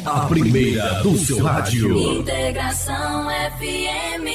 A primeira do seu rádio. Integração FM.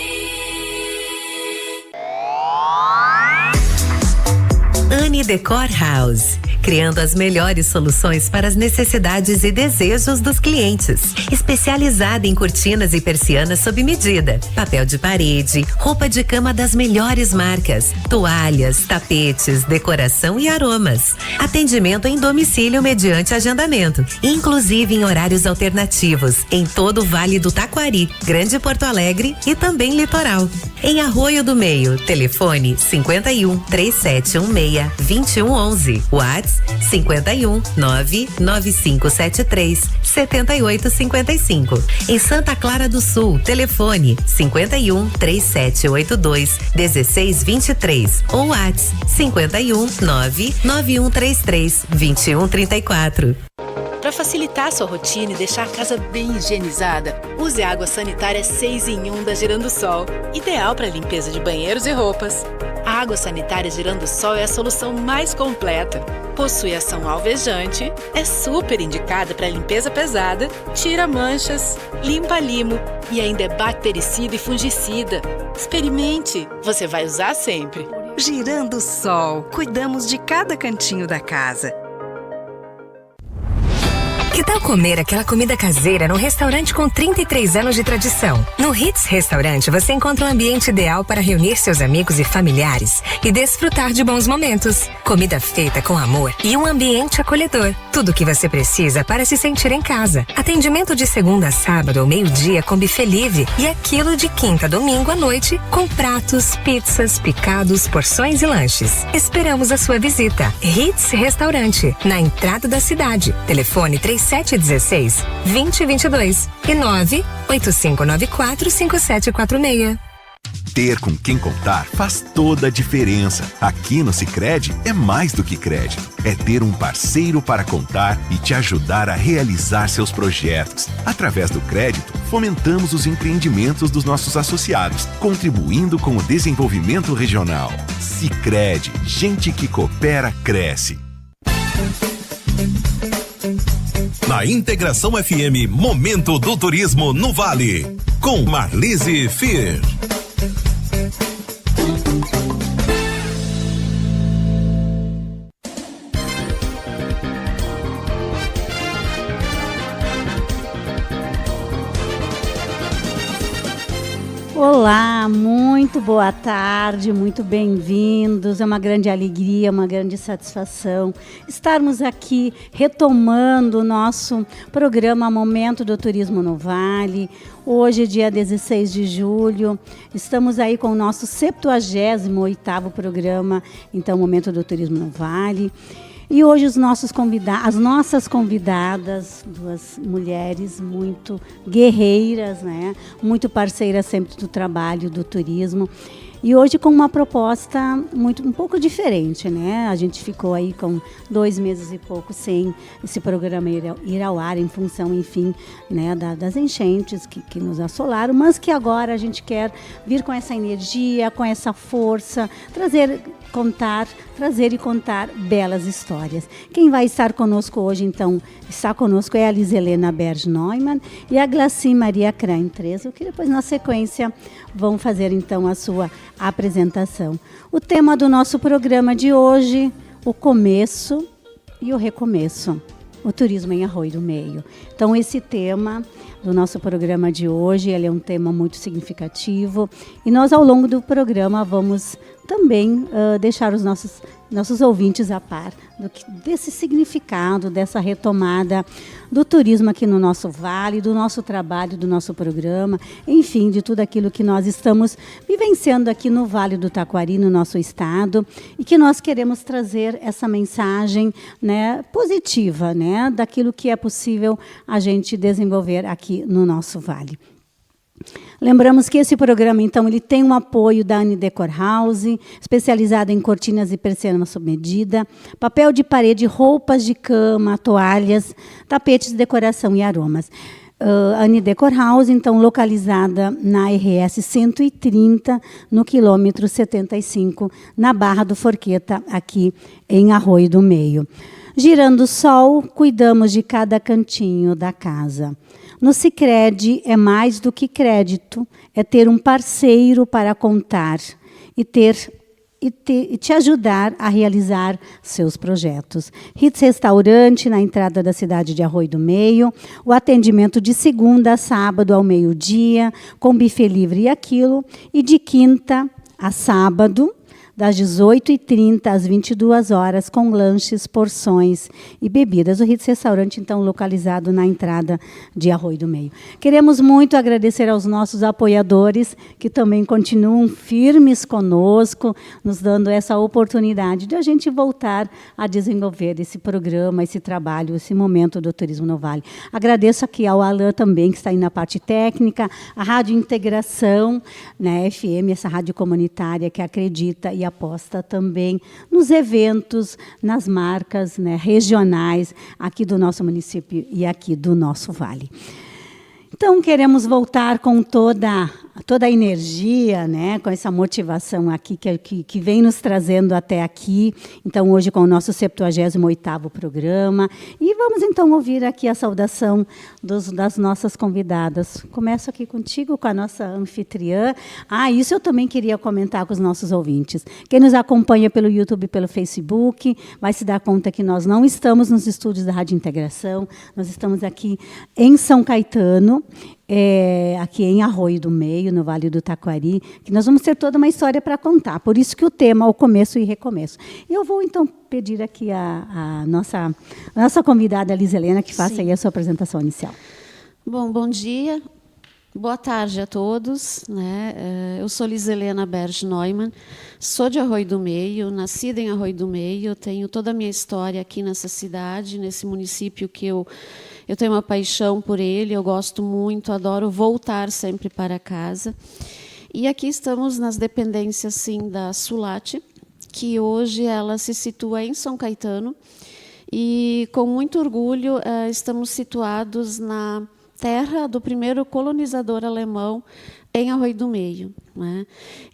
Anne Decor House, criando as melhores soluções para as necessidades e desejos dos clientes. Especializada em cortinas e persianas sob medida, papel de parede, roupa de cama das melhores marcas, toalhas, tapetes, decoração e aromas. Atendimento em domicílio mediante agendamento, inclusive em horários alternativos, em todo o Vale do Taquari, Grande Porto Alegre e também Litoral. Em Arroio do Meio, telefone 51 3716 2111, WhatsApp 51 99573 7855. Em Santa Clara do Sul, telefone 51 3782 1623 ou WhatsApp 51 99133 2134. Para facilitar sua rotina e deixar a casa bem higienizada, use a água sanitária 6 em 1 da Girandosol, ideal para limpeza de banheiros e roupas. A água sanitária Girandosol é a solução mais completa. Possui ação alvejante, é super indicada para limpeza pesada, tira manchas, limpa limo e ainda é bactericida e fungicida. Experimente, você vai usar sempre. Girandosol, cuidamos de cada cantinho da casa. Que tal comer aquela comida caseira num restaurante com 33 anos de tradição? No Hits Restaurante você encontra um ambiente ideal para reunir seus amigos e familiares e desfrutar de bons momentos. Comida feita com amor e um ambiente acolhedor. Tudo o que você precisa para se sentir em casa. Atendimento de segunda a sábado ao meio-dia com buffet livre e aquilo de quinta a domingo à noite com pratos, pizzas, picados, porções e lanches. Esperamos a sua visita. Hits Restaurante, na entrada da cidade. Telefone 3716-2022 e 98594-5746. Ter com quem contar faz toda a diferença. Aqui no Sicredi é mais do que crédito. É ter um parceiro para contar e te ajudar a realizar seus projetos. Através do crédito, fomentamos os empreendimentos dos nossos associados, contribuindo com o desenvolvimento regional. Sicredi, gente que coopera, cresce. Na Integração FM, Momento do Turismo no Vale, com Marlise Fier. Olá, muito boa tarde, muito bem-vindos. É uma grande alegria, uma grande satisfação estarmos aqui retomando o nosso programa Momento do Turismo no Vale. Hoje, dia 16 de julho, estamos aí com o nosso 78º programa, então, Momento do Turismo no Vale. E hoje as nossas convidadas, duas mulheres muito guerreiras, né? Muito parceiras sempre do trabalho, do turismo. E hoje com uma proposta um pouco diferente, né? A gente ficou aí com 2 meses e pouco sem esse programa ir ao ar em função, enfim, né, das enchentes que nos assolaram, mas que agora a gente quer vir com essa energia, com essa força, trazer e contar belas histórias. Quem vai estar conosco hoje, então, está conosco é a Liselena Berg Neumann e a Glaci Maria Krain-Treso, que depois, na sequência, vão fazer, então, a sua apresentação. O tema do nosso programa de hoje, o começo e o recomeço. O turismo em Arroio do Meio. Então, esse tema do nosso programa de hoje, ele é um tema muito significativo e nós, ao longo do programa, vamos também deixar os nossos ouvintes a par desse significado, dessa retomada do turismo aqui no nosso vale, do nosso trabalho, do nosso programa, enfim, de tudo aquilo que nós estamos vivenciando aqui no Vale do Taquari, no nosso estado, e que nós queremos trazer essa mensagem, né, positiva, né, daquilo que é possível a gente desenvolver aqui no nosso vale. Lembramos que esse programa, então, ele tem um apoio da Anne Decor House, especializada em cortinas e persianas sob medida, papel de parede, roupas de cama, toalhas, tapetes de decoração e aromas. Anne Decor House, então, localizada na RS 130, no quilômetro 75, na Barra do Forqueta, aqui em Arroio do Meio. Girando o Sol, cuidamos de cada cantinho da casa. No Sicredi é mais do que crédito, é ter um parceiro para contar e te ajudar a realizar seus projetos. Ritz Restaurante, na entrada da cidade de Arroio do Meio, o atendimento de segunda a sábado ao meio-dia, com buffet livre e aquilo, e de quinta a sábado, das 18h30 às 22 horas, com lanches, porções e bebidas. O Ritz Restaurante, então, localizado na entrada de Arroio do Meio. Queremos muito agradecer aos nossos apoiadores, que também continuam firmes conosco, nos dando essa oportunidade de a gente voltar a desenvolver esse programa, esse trabalho, esse momento do Turismo no Vale. Agradeço aqui ao Alain também, que está aí na parte técnica, a Rádio Integração, né, FM, essa rádio comunitária que acredita e aposta também nos eventos, nas marcas, né, regionais aqui do nosso município e aqui do nosso vale. Então, queremos voltar com toda a energia, né, com essa motivação aqui que vem nos trazendo até aqui. Então, hoje com o nosso 78º programa. E vamos, então, ouvir aqui a saudação das nossas convidadas. Começo aqui contigo, com a nossa anfitriã. Isso eu também queria comentar com os nossos ouvintes. Quem nos acompanha pelo YouTube e pelo Facebook vai se dar conta que nós não estamos nos estúdios da Rádio Integração, nós estamos aqui em São Caetano, aqui em Arroio do Meio, no Vale do Taquari, que nós vamos ter toda uma história para contar. Por isso que o tema é o começo e recomeço. Eu vou, então, pedir aqui a nossa convidada, Lisa Helena, que faça aí a sua apresentação inicial. Bom dia. Boa tarde a todos. Né? Eu sou Lisa Helena Berge Neumann, sou de Arroio do Meio, nascida em Arroio do Meio, tenho toda a minha história aqui nessa cidade, nesse município que eu tenho uma paixão por ele, eu gosto muito, adoro voltar sempre para casa. E aqui estamos nas dependências, sim, da Sulate, que hoje ela se situa em São Caetano. E, com muito orgulho, estamos situados na terra do primeiro colonizador alemão em Arroio do Meio. Né?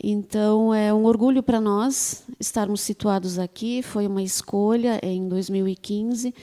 Então, é um orgulho para nós estarmos situados aqui, foi uma escolha em 2015,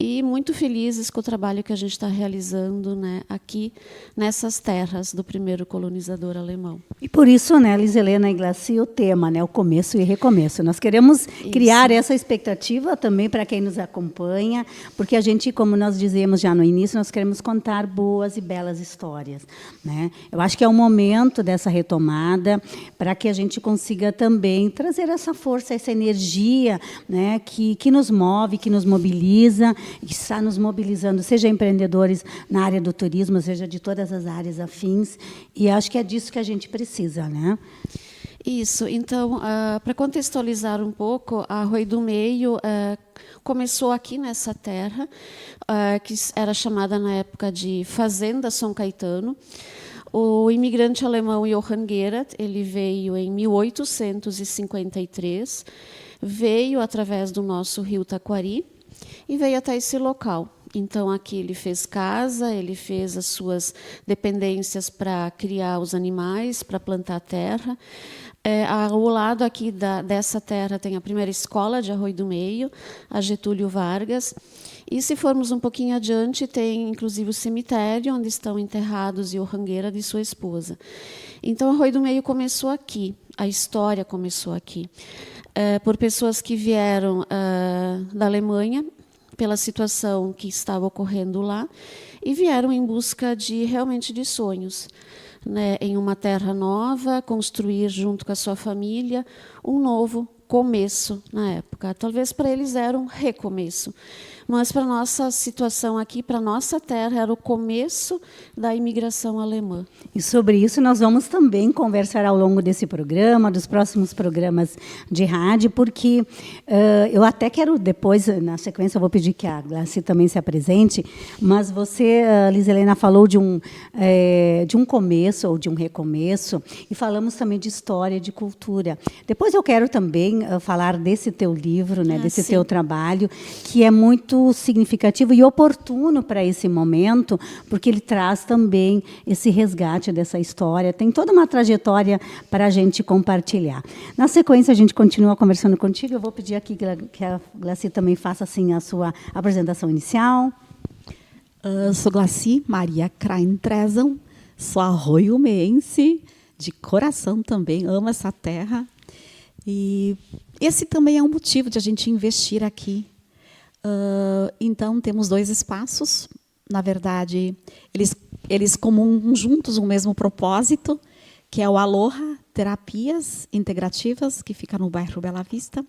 e muito felizes com o trabalho que a gente está realizando, né, aqui nessas terras do primeiro colonizador alemão. E por isso, né, Lisa Helena e Glaci, o tema, né, o começo e recomeço. Nós queremos criar essa expectativa também para quem nos acompanha, porque a gente, como nós dizemos já no início, nós queremos contar boas e belas histórias. Né? Eu acho que é o momento dessa retomada para que a gente consiga também trazer essa força, essa energia, né, que nos move, que nos mobiliza, que está nos mobilizando, seja empreendedores na área do turismo, seja de todas as áreas afins, e acho que é disso que a gente precisa, né? Isso. Então, para contextualizar um pouco, a Arroio do Meio começou aqui nessa terra, que era chamada na época de Fazenda São Caetano. O imigrante alemão Johann Gerhard, ele veio em 1853, veio através do nosso rio Taquari, e veio até esse local. Então, aqui ele fez casa, ele fez as suas dependências para criar os animais, para plantar terra. Ao lado aqui dessa terra tem a primeira escola de Arroio do Meio, a Getúlio Vargas. E, se formos um pouquinho adiante, tem, inclusive, o cemitério, onde estão enterrados Johann Gerhard e sua esposa. Então, Arroio do Meio começou aqui, a história começou aqui. Por pessoas que vieram da Alemanha, pela situação que estava ocorrendo lá, e vieram em busca realmente de sonhos, né, em uma terra nova, construir junto com a sua família um novo começo na época. Talvez para eles era um recomeço, mas para a nossa situação aqui, para a nossa terra, era o começo da imigração alemã. E sobre isso nós vamos também conversar ao longo desse programa, dos próximos programas de rádio, porque eu até quero depois, na sequência, eu vou pedir que a Glaci também se apresente, mas você, Lisa Helena, falou de um começo ou de um recomeço, e falamos também de história, de cultura. Depois eu quero também falar desse teu livro, né, desse teu trabalho, que é muito muito significativo e oportuno para esse momento, porque ele traz também esse resgate dessa história. Tem toda uma trajetória para a gente compartilhar. Na sequência, a gente continua conversando contigo. Eu vou pedir aqui que a Glaci também faça assim, a sua apresentação inicial. Sou Glaci Maria Krain-Trezan, sou arroio-meense, de coração também, amo essa terra. E esse também é um motivo de a gente investir aqui. Então, temos 2 espaços. Na verdade, eles comungam juntos o mesmo propósito, que é o Aloha Terapias Integrativas, que fica no bairro Bela Vista,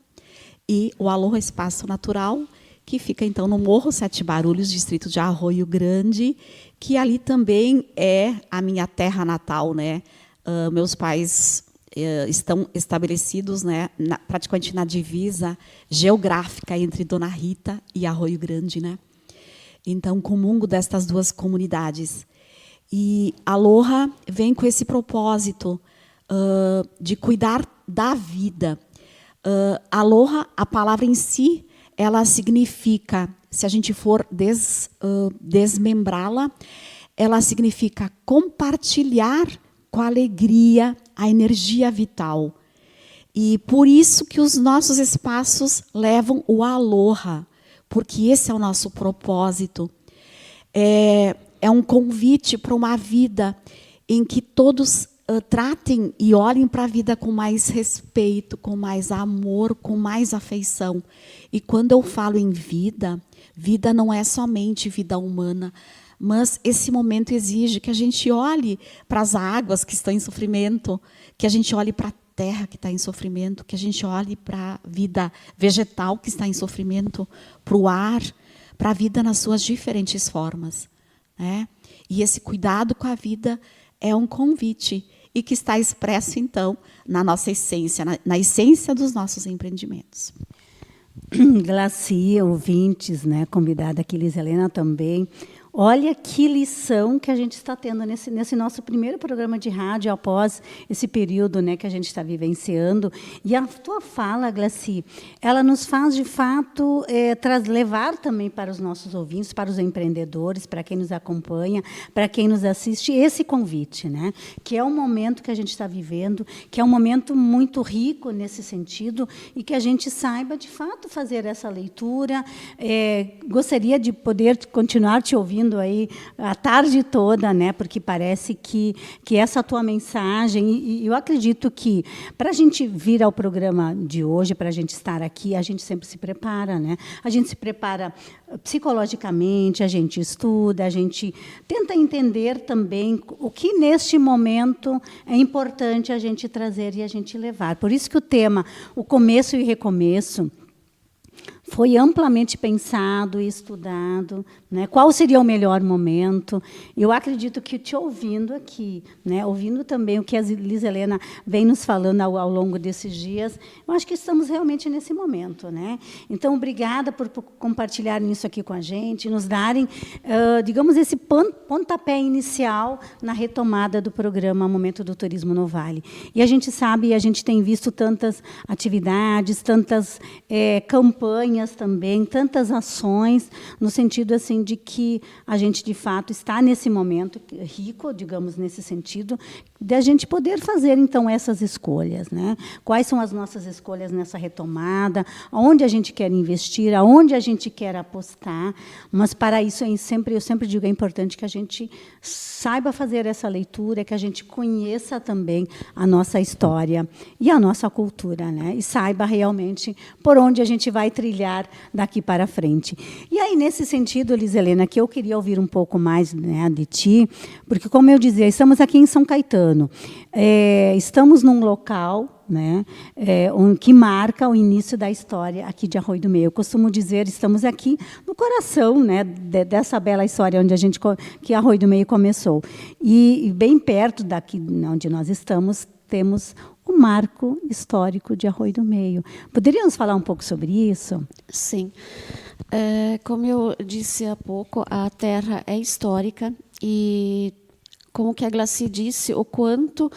e o Aloha Espaço Natural, que fica, então, no Morro Sete Barulhos, distrito de Arroio Grande, que ali também é a minha terra natal, né? Meus pais estão estabelecidos, né, praticamente na divisa geográfica entre Dona Rita e Arroio Grande, né? Então, comungo destas 2 comunidades. E Aloha vem com esse propósito de cuidar da vida. Aloha, a palavra em si, ela significa, se a gente for desmembrá-la, ela significa compartilhar com alegria a energia vital. E por isso que os nossos espaços levam o Aloha, porque esse é o nosso propósito. É um convite para uma vida em que todos tratem e olhem para a vida com mais respeito, com mais amor, com mais afeição. E quando eu falo em vida, vida não é somente vida humana, mas esse momento exige que a gente olhe para as águas que estão em sofrimento, que a gente olhe para a terra que está em sofrimento, que a gente olhe para a vida vegetal que está em sofrimento, para o ar, para a vida nas suas diferentes formas, né? E esse cuidado com a vida é um convite e que está expresso, então, na nossa essência, na essência dos nossos empreendimentos. Glaci, ouvintes, né, convidada aqui, Liz Helena também. Olha que lição que a gente está tendo nesse nosso primeiro programa de rádio após esse período, né, que a gente está vivenciando. E a tua fala, Glaci, ela nos faz, de fato, levar também para os nossos ouvintes, para os empreendedores, para quem nos acompanha, para quem nos assiste, esse convite, né, que é um momento que a gente está vivendo, que é um momento muito rico nesse sentido, e que a gente saiba, de fato, fazer essa leitura. Gostaria de poder continuar te ouvindo aí a tarde toda, né? Porque parece que essa tua mensagem, e eu acredito que para a gente vir ao programa de hoje, para a gente estar aqui, a gente sempre se prepara, né? A gente se prepara psicologicamente, a gente estuda, a gente tenta entender também o que neste momento é importante a gente trazer e a gente levar. Por isso que o tema, o começo e recomeço, foi amplamente pensado e estudado, né? Qual seria o melhor momento? Eu acredito que te ouvindo aqui, né? Ouvindo também o que a Liz Helena vem nos falando ao longo desses dias, eu acho que estamos realmente nesse momento, né? Então, obrigada por compartilharem isso aqui com a gente, nos darem, digamos, esse pontapé inicial na retomada do programa Momento do Turismo no Vale. E a gente sabe, a gente tem visto tantas atividades, tantas campanhas também, tantas ações, no sentido assim de que a gente, de fato, está nesse momento rico, digamos, nesse sentido, de a gente poder fazer, então, essas escolhas, né? Quais são as nossas escolhas nessa retomada, onde a gente quer investir, aonde a gente quer apostar, mas, para isso, eu sempre digo, é importante que a gente saiba fazer essa leitura, que a gente conheça também a nossa história e a nossa cultura, né? E saiba realmente por onde a gente vai trilhar daqui para frente. E aí, nesse sentido, Liz Helena, que eu queria ouvir um pouco mais, né, de ti, porque, como eu dizia, estamos aqui em São Caetano, estamos num local, né, que marca o início da história aqui de Arroio do Meio. Eu costumo dizer, estamos aqui no coração, né, dessa bela história que Arroio do Meio começou. E bem perto daqui onde nós estamos, temos o marco histórico de Arroio do Meio. Poderíamos falar um pouco sobre isso? Sim. Como eu disse há pouco, a terra é histórica e, como que a Glaci disse, o quanto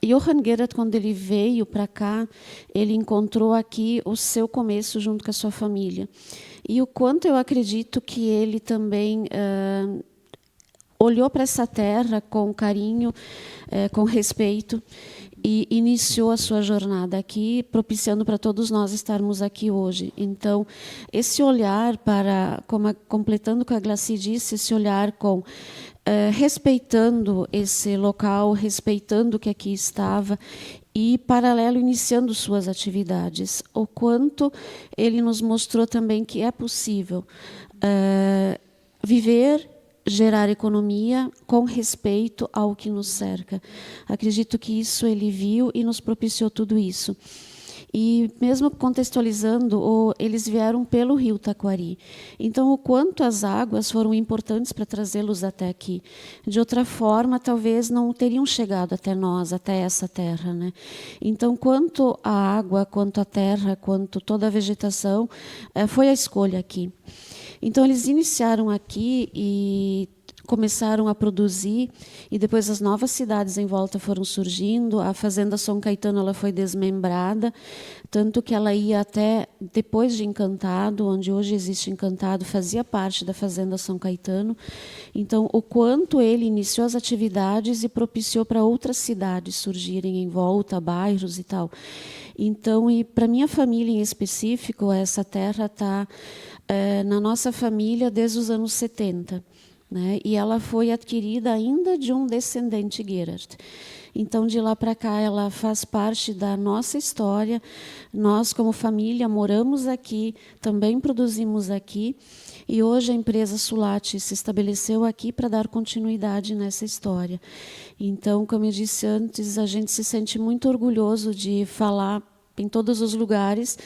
Johann Gerhard, quando ele veio para cá, ele encontrou aqui o seu começo junto com a sua família. E o quanto eu acredito que ele também olhou para essa terra com carinho, com respeito, e iniciou a sua jornada aqui, propiciando para todos nós estarmos aqui hoje. Então, esse olhar para, completando o que a Glacy disse, esse olhar com respeitando esse local, respeitando o que aqui estava e, paralelo, iniciando suas atividades. O quanto ele nos mostrou também que é possível viver, gerar economia com respeito ao que nos cerca. Acredito que isso ele viu e nos propiciou tudo isso. E mesmo contextualizando, eles vieram pelo rio Taquari. Então, o quanto as águas foram importantes para trazê-los até aqui. De outra forma, talvez não teriam chegado até nós, até essa terra, né? Então, quanto a água, quanto a terra, quanto toda a vegetação, foi a escolha aqui. Então, eles iniciaram aqui e começaram a produzir, e depois as novas cidades em volta foram surgindo. A Fazenda São Caetano ela foi desmembrada, tanto que ela ia até depois de Encantado, onde hoje existe Encantado, fazia parte da Fazenda São Caetano. Então, o quanto ele iniciou as atividades e propiciou para outras cidades surgirem em volta, bairros e tal. Então, e para minha família em específico, essa terra está na nossa família desde os anos 70. Né? E ela foi adquirida ainda de um descendente Gerhard. Então, de lá para cá, ela faz parte da nossa história. Nós, como família, moramos aqui, também produzimos aqui. E hoje a empresa Sulati se estabeleceu aqui para dar continuidade nessa história. Então, como eu disse antes, a gente se sente muito orgulhoso de falar em todos os lugares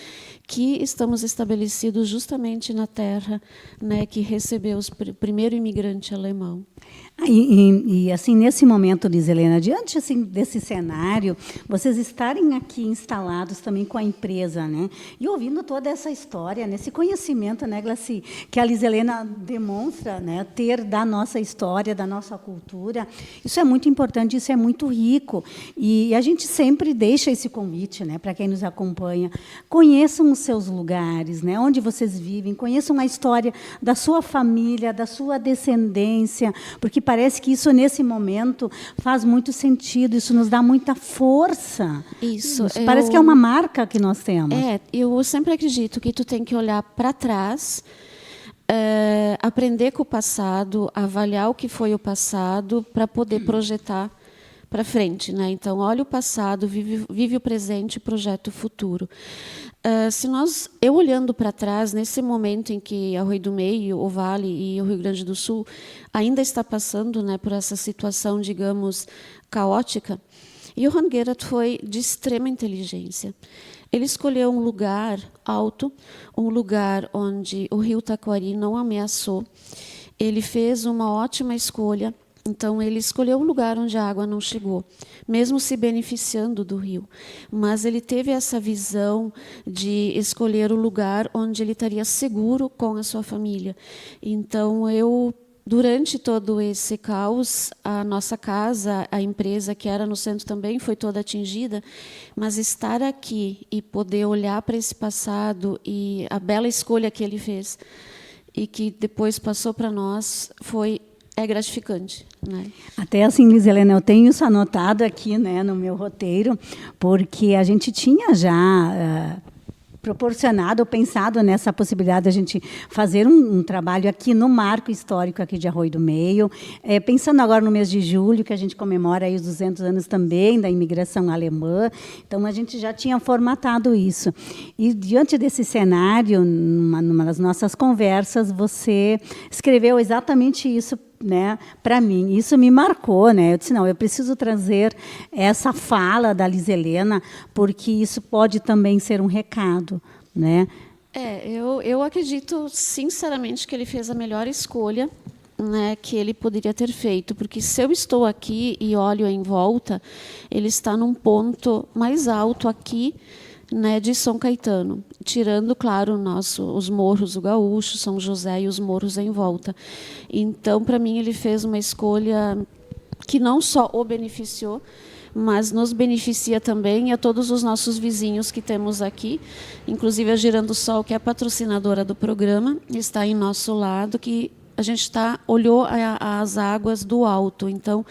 que estamos estabelecidos justamente na terra, né, que recebeu o primeiro imigrante alemão. E assim, nesse momento, Liz Helena, diante assim, desse cenário, vocês estarem aqui instalados também com a empresa, né? E ouvindo toda essa história, nesse conhecimento, né, Glacy, que a Liz Helena demonstra, né, ter da nossa história, da nossa cultura, isso é muito importante, isso é muito rico. E a gente sempre deixa esse convite, né, para quem nos acompanha. Conheçam os seus lugares, né, onde vocês vivem, conheçam a história da sua família, da sua descendência, porque parece que isso, nesse momento, faz muito sentido, isso nos dá muita força. Isso parece que é uma marca que nós temos. Eu sempre acredito que tu tem que olhar para trás, aprender com o passado, avaliar o que foi o passado, para poder projetar para frente, né? Então, olha o passado, vive o presente e projeta o futuro. Eu olhando para trás, nesse momento em que Arroio do Meio, o Vale e o Rio Grande do Sul ainda está passando, né, por essa situação, digamos, caótica, Johann Gerhard foi de extrema inteligência. Ele escolheu um lugar alto, um lugar onde o rio Taquari não ameaçou. Ele fez uma ótima escolha. Então, ele escolheu um lugar onde a água não chegou, mesmo se beneficiando do rio. Mas ele teve essa visão de escolher o lugar onde ele estaria seguro com a sua família. Então, durante todo esse caos, a nossa casa, a empresa que era no centro também foi toda atingida, mas estar aqui e poder olhar para esse passado e a bela escolha que ele fez e que depois passou para nós é gratificante, né? Até assim, Liz Helena, eu tenho isso anotado aqui, né, no meu roteiro, porque a gente tinha já proporcionado ou pensado nessa possibilidade de a gente fazer um trabalho aqui no marco histórico aqui de Arroio do Meio, pensando agora no mês de julho, que a gente comemora aí os 200 anos também da imigração alemã, então a gente já tinha formatado isso. E diante desse cenário, numa das nossas conversas, você escreveu exatamente isso, né, para mim. Isso me marcou, né? Eu disse, não, eu preciso trazer essa fala da Liz Helena, porque isso pode também ser um recado, né? Eu acredito sinceramente que ele fez a melhor escolha, né, que ele poderia ter feito, porque se eu estou aqui e olho em volta, ele está num ponto mais alto aqui, né, de São Caetano, tirando, claro, os morros, o Gaúcho, São José e os morros em volta. Então, para mim, ele fez uma escolha que não só o beneficiou, mas nos beneficia também a todos os nossos vizinhos que temos aqui, inclusive a Girando Sol, que é a patrocinadora do programa, está em nosso lado, que a gente olhou as águas do alto. Então,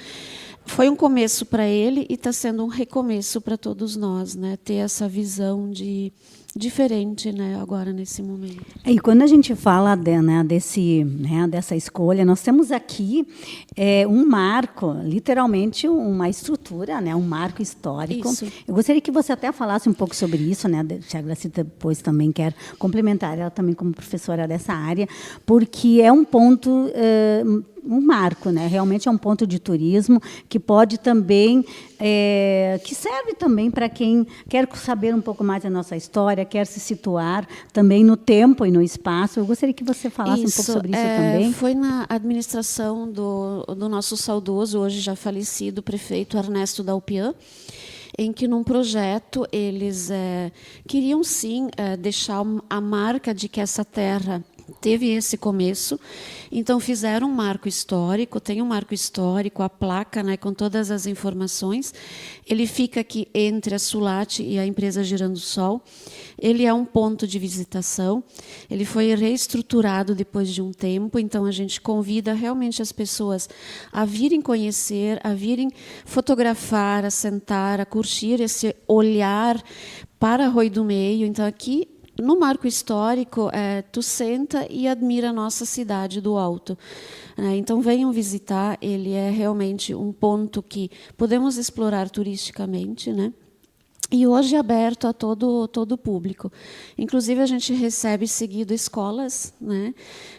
foi um começo para ele e está sendo um recomeço para todos nós, né? Ter essa visão diferente, né, agora nesse momento. E quando a gente fala dessa escolha, nós temos aqui um marco, literalmente uma estrutura, né, um marco histórico. Isso. Eu gostaria que você até falasse um pouco sobre isso, né, se a Glaci depois também quer complementar, ela também como professora dessa área, porque é um ponto, um marco, né, realmente é um ponto de turismo que pode também, que serve também para quem quer saber um pouco mais da nossa história, quer se situar também no tempo e no espaço. Eu gostaria que você falasse um pouco sobre isso também. Foi na administração do nosso saudoso, hoje já falecido, prefeito Ernesto Dalpian, em que, num projeto, eles queriam, sim, deixar a marca de que essa terra teve esse começo. Então, fizeram um marco histórico, tem um marco histórico, a placa, né, com todas as informações. Ele fica aqui entre a Sulate e a empresa Girando Sol. Ele é um ponto de visitação. Ele foi reestruturado depois de um tempo, então a gente convida realmente as pessoas a virem conhecer, a virem fotografar, a sentar, a curtir esse olhar para Arroio do Meio. Então, aqui, no marco histórico, tu senta e admira a nossa cidade do alto. Então, venham visitar, ele é realmente um ponto que podemos explorar turisticamente, né? E hoje é aberto a todo o público. Inclusive, a gente recebe seguido escolas, né?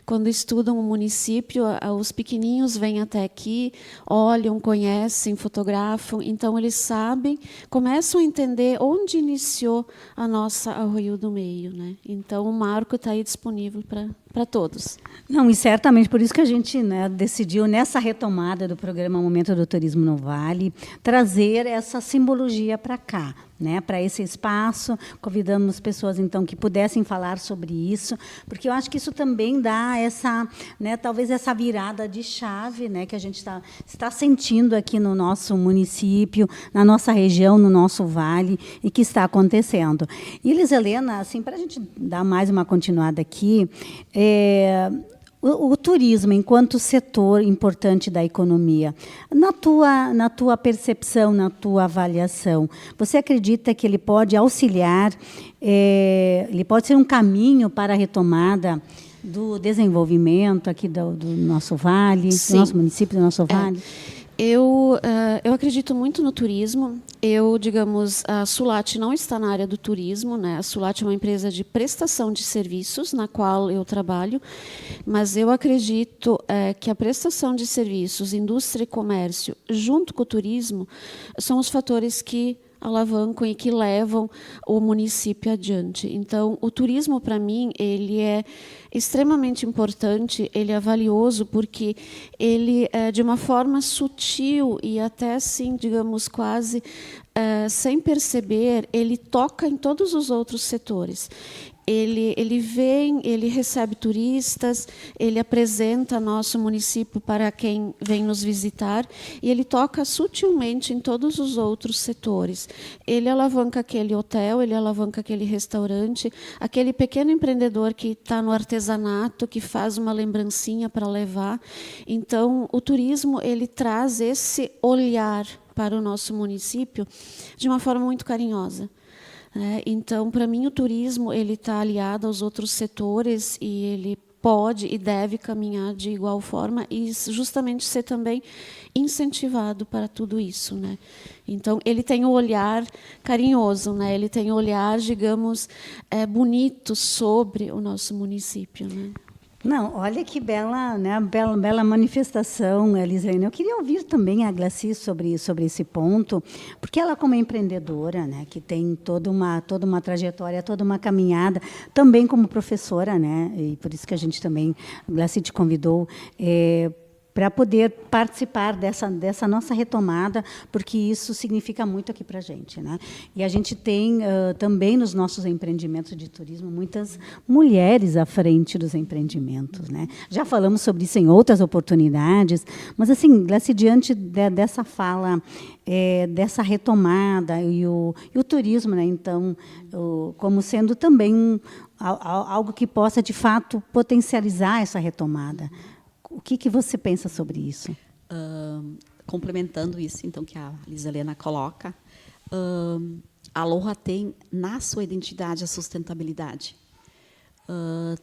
Quando estudam o município, os pequeninhos vêm até aqui, olham, conhecem, fotografam. Então, eles sabem, começam a entender onde iniciou a nossa Arroio do Meio, né? Então, o marco está aí disponível para todos. Não, e certamente por isso que a gente, né, decidiu, nessa retomada do programa Momento do Turismo no Vale, trazer essa simbologia para cá, né, para esse espaço. Convidamos pessoas, então, que pudessem falar sobre isso, porque eu acho que isso também dá essa, né, talvez essa virada de chave, né, que a gente está sentindo aqui no nosso município, na nossa região, no nosso vale, e que está acontecendo. E, Elis Helena, assim, para a gente dar mais uma continuada aqui, o turismo, enquanto setor importante da economia, na tua percepção, na tua avaliação, você acredita que ele pode auxiliar, ele pode ser um caminho para a retomada do desenvolvimento aqui do nosso vale, Sim. do nosso município, do nosso vale? Eu acredito muito no turismo. Digamos, a Sulate não está na área do turismo, né? A Sulate é uma empresa de prestação de serviços, na qual eu trabalho, mas eu acredito que a prestação de serviços, indústria e comércio, junto com o turismo, são os fatores que alavancam e que levam o município adiante. Então, o turismo, para mim, ele é extremamente importante, ele é valioso, porque ele, de uma forma sutil e até, assim, digamos, quase sem perceber, ele toca em todos os outros setores. Ele vem, ele recebe turistas, ele apresenta nosso município para quem vem nos visitar, e ele toca sutilmente em todos os outros setores. Ele alavanca aquele hotel, ele alavanca aquele restaurante, aquele pequeno empreendedor que está no artesanato, que faz uma lembrancinha para levar. Então, o turismo, ele traz esse olhar para o nosso município de uma forma muito carinhosa. Então, para mim, o turismo ele está aliado aos outros setores e ele pode e deve caminhar de igual forma e justamente ser também incentivado para tudo isso, né? Então, ele tem um olhar carinhoso, né? Ele tem um olhar, digamos, bonito sobre o nosso município, né? Não, olha que bela, né, bela manifestação, Elisane. Eu queria ouvir também a Glaci sobre esse ponto, porque ela, como empreendedora, né, que tem toda uma trajetória, toda uma caminhada, também como professora, né, e por isso que a gente também, a Glaci te convidou, para poder participar dessa nossa retomada, porque isso significa muito aqui para a gente, né? E a gente tem também nos nossos empreendimentos de turismo muitas mulheres à frente dos empreendimentos, né? Já falamos sobre isso em outras oportunidades, mas assim, Glácia, diante dessa fala, dessa retomada e o turismo, né? Então, como sendo também algo que possa de fato potencializar essa retomada. O que você pensa sobre isso? Complementando isso, então, que a Lisa Helena coloca, a Aloha tem na sua identidade a sustentabilidade.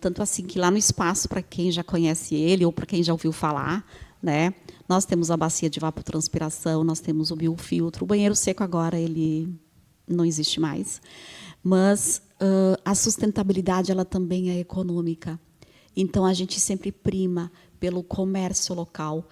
Tanto assim que lá no espaço, para quem já conhece ele ou para quem já ouviu falar, né, nós temos a bacia de evapotranspiração, nós temos o biofiltro, o banheiro seco agora ele não existe mais, mas a sustentabilidade ela também é econômica. Então a gente sempre prima pelo comércio local.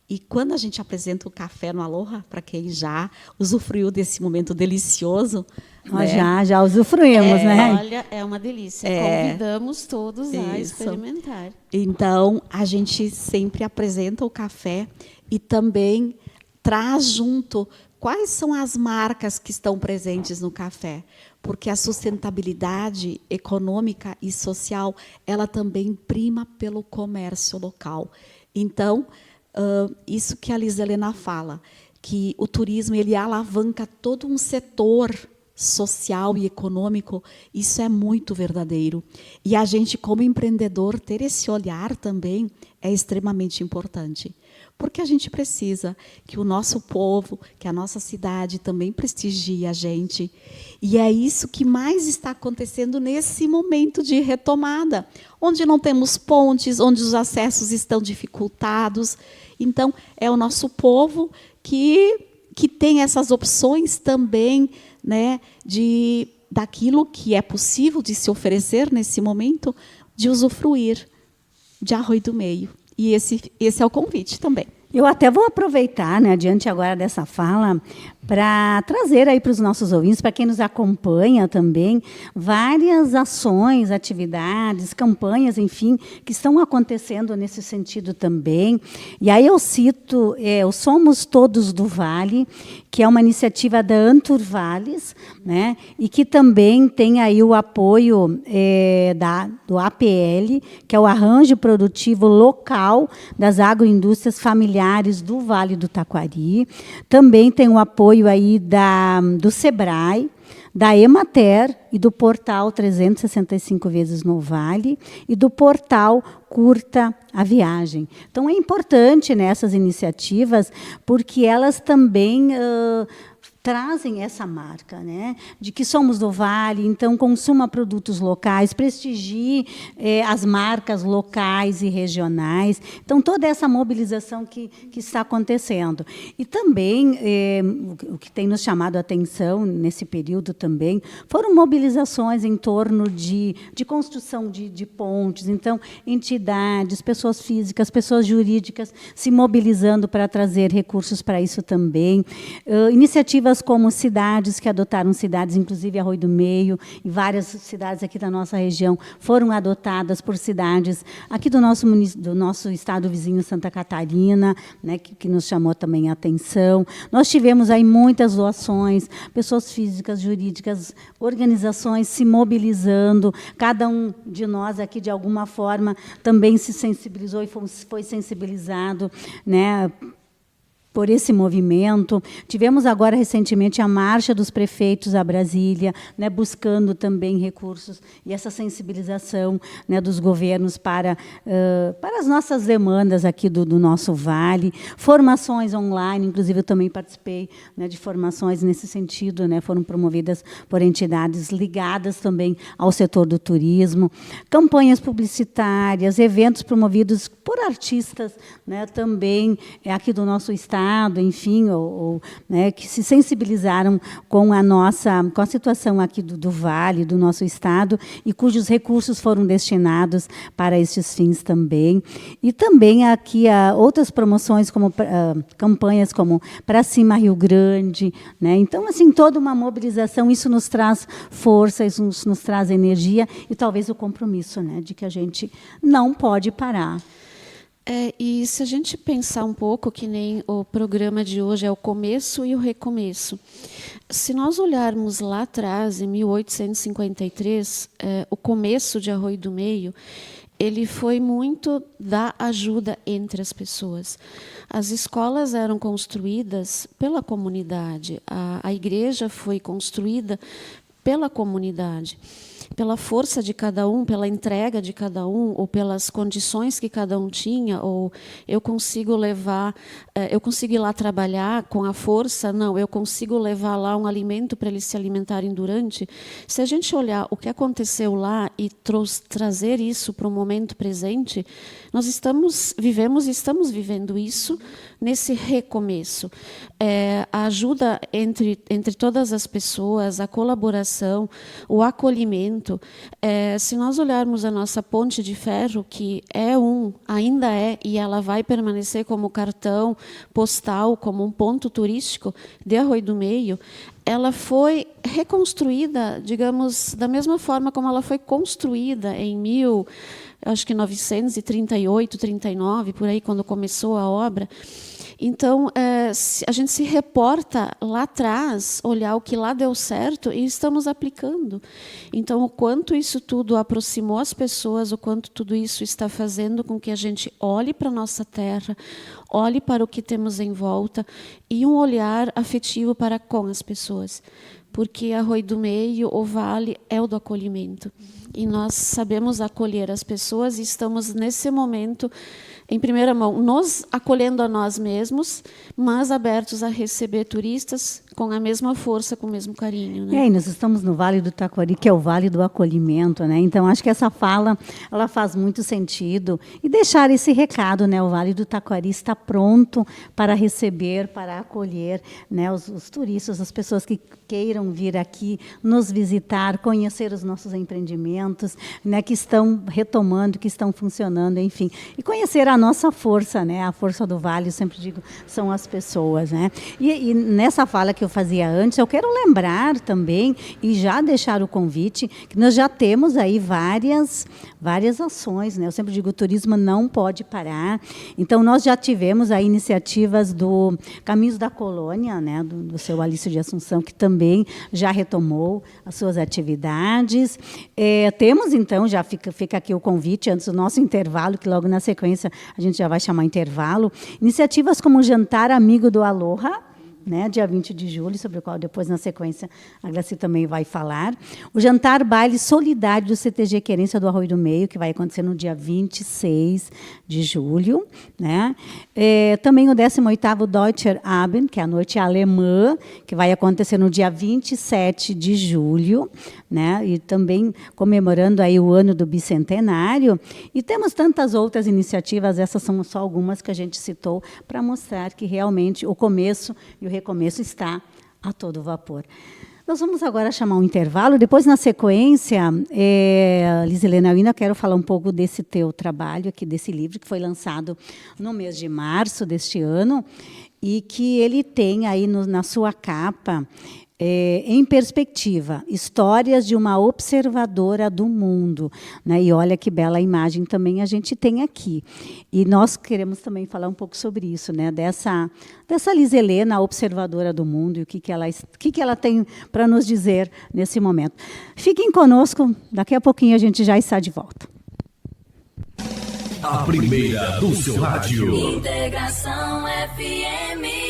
E quando a gente apresenta o café no Aloha, para quem já usufruiu desse momento delicioso, nós já usufruímos, né? Olha, é uma delícia. Convidamos todos a experimentar. Então, a gente sempre apresenta o café e também traz junto quais são as marcas que estão presentes no café, porque a sustentabilidade econômica e social, ela também prima pelo comércio local. Então, isso que a Lisa Helena fala, que o turismo ele alavanca todo um setor social e econômico, isso é muito verdadeiro. E a gente, como empreendedor, ter esse olhar também é extremamente importante. Porque a gente precisa que o nosso povo, que a nossa cidade também prestigie a gente. E é isso que mais está acontecendo nesse momento de retomada, onde não temos pontes, onde os acessos estão dificultados. Então, é o nosso povo que tem essas opções também, né, daquilo que é possível de se oferecer nesse momento, de usufruir de Arroio do Meio. E esse é o convite também. Eu até vou aproveitar, né, adiante agora dessa fala, para trazer aí para os nossos ouvintes, para quem nos acompanha também, várias ações, atividades, campanhas, enfim, que estão acontecendo nesse sentido também. E aí eu cito o Somos Todos do Vale, que é uma iniciativa da Anturvales, né, e que também tem aí o apoio do APL, que é o Arranjo Produtivo Local das Agroindústrias Familiares do Vale do Taquari. Também tem o apoio aí do SEBRAE, da Emater e do portal 365 vezes no Vale e do portal Curta a Viagem. Então, é importante nessas iniciativas, porque elas também trazem essa marca, né, de que somos do Vale, então consuma produtos locais, prestigie as marcas locais e regionais. Então, toda essa mobilização que está acontecendo. E também, o que tem nos chamado a atenção nesse período também, foram mobilizações em torno de construção de pontes. Então, entidades, pessoas físicas, pessoas jurídicas se mobilizando para trazer recursos para isso também. Iniciativas como cidades que adotaram cidades, inclusive Arroio do Meio, e várias cidades aqui da nossa região foram adotadas por cidades aqui do nosso estado vizinho, Santa Catarina, né, que nos chamou também a atenção. Nós tivemos aí muitas doações, pessoas físicas, jurídicas, organizações se mobilizando, cada um de nós aqui, de alguma forma, também se sensibilizou e foi sensibilizado, né, por esse movimento. Tivemos agora, recentemente, a marcha dos prefeitos a Brasília, né, buscando também recursos e essa sensibilização, né, dos governos para as nossas demandas aqui do nosso Vale. Formações online, inclusive eu também participei, né, de formações nesse sentido, né, foram promovidas por entidades ligadas também ao setor do turismo. Campanhas publicitárias, eventos promovidos por artistas, né, também aqui do nosso estado, enfim, né, que se sensibilizaram com a situação aqui do Vale, do nosso estado, e cujos recursos foram destinados para estes fins também. E também aqui outras promoções, como campanhas como Pra Cima Rio Grande, né? Então, assim, toda uma mobilização, isso nos traz força, isso nos traz energia e talvez o compromisso, né, de que a gente não pode parar. E se a gente pensar um pouco, que nem o programa de hoje é o começo e o recomeço. Se nós olharmos lá atrás, em 1853, o começo de Arroio do Meio, ele foi muito da ajuda entre as pessoas. As escolas eram construídas pela comunidade, a igreja foi construída pela comunidade, pela força de cada um, pela entrega de cada um, ou pelas condições que cada um tinha, ou eu consigo ir lá trabalhar com a força, não, eu consigo levar lá um alimento para eles se alimentarem durante. Se a gente olhar o que aconteceu lá e trazer isso para o momento presente, nós estamos vivendo isso nesse recomeço. A ajuda entre todas as pessoas, a colaboração, o acolhimento. Se nós olharmos a nossa ponte de ferro, que ainda é, e ela vai permanecer como cartão postal, como um ponto turístico de Arroio do Meio, ela foi reconstruída, digamos, da mesma forma como ela foi construída em 1938, 39, por aí, quando começou a obra. Então, a gente se reporta lá atrás, olhar o que lá deu certo e estamos aplicando. Então, o quanto isso tudo aproximou as pessoas, o quanto tudo isso está fazendo com que a gente olhe para a nossa terra, olhe para o que temos em volta e um olhar afetivo para com as pessoas. Porque Arroio do Meio, o vale, é o do acolhimento. E nós sabemos acolher as pessoas e estamos, nesse momento, em primeira mão, nos acolhendo a nós mesmos, mas abertos a receber turistas com a mesma força, com o mesmo carinho. Né? E nós estamos no Vale do Taquari, que é o Vale do Acolhimento, né? Então, acho que essa fala, ela faz muito sentido. E deixar esse recado, né? O Vale do Taquari está pronto para receber, para acolher, né? Os turistas, as pessoas que queiram vir aqui nos visitar, conhecer os nossos empreendimentos, né? Que estão retomando, que estão funcionando, enfim. E conhecer a nossa força, né? A força do Vale, eu sempre digo, são as pessoas, né? E nessa fala que eu fazia antes, eu quero lembrar também e já deixar o convite que nós já temos aí várias ações, né? Eu sempre digo, o turismo não pode parar. Então, nós já tivemos aí iniciativas do Caminhos da Colônia, né? Do seu Alício de Assunção, que também já retomou as suas atividades. Temos, então, já fica aqui o convite, antes do nosso intervalo, que logo na sequência a gente já vai chamar intervalo, iniciativas como o Jantar Amigo do Aloha, né, dia 20 de julho, sobre o qual depois, na sequência, a Glaci também vai falar. O Jantar Baile Solidário do CTG Querência do Arroio do Meio, que vai acontecer no dia 26 de julho. Né? Também o 18º Deutscher Abend, que é a noite alemã, que vai acontecer no dia 27 de julho. Né? E também comemorando aí o ano do bicentenário. E temos tantas outras iniciativas, essas são só algumas que a gente citou, para mostrar que realmente o começo e o recomeço está a todo vapor. Nós vamos agora chamar um intervalo. Depois, na sequência, Lizelena, eu ainda quero falar um pouco desse teu trabalho, aqui desse livro, que foi lançado no mês de março deste ano, e que ele tem aí na sua capa, em perspectiva, histórias de uma observadora do mundo. Né? E olha que bela imagem também a gente tem aqui. E nós queremos também falar um pouco sobre isso, né? dessa Lizelena, observadora do mundo, e o que ela tem para nos dizer nesse momento. Fiquem conosco, daqui a pouquinho a gente já está de volta. A primeira do seu rádio. Integração FM.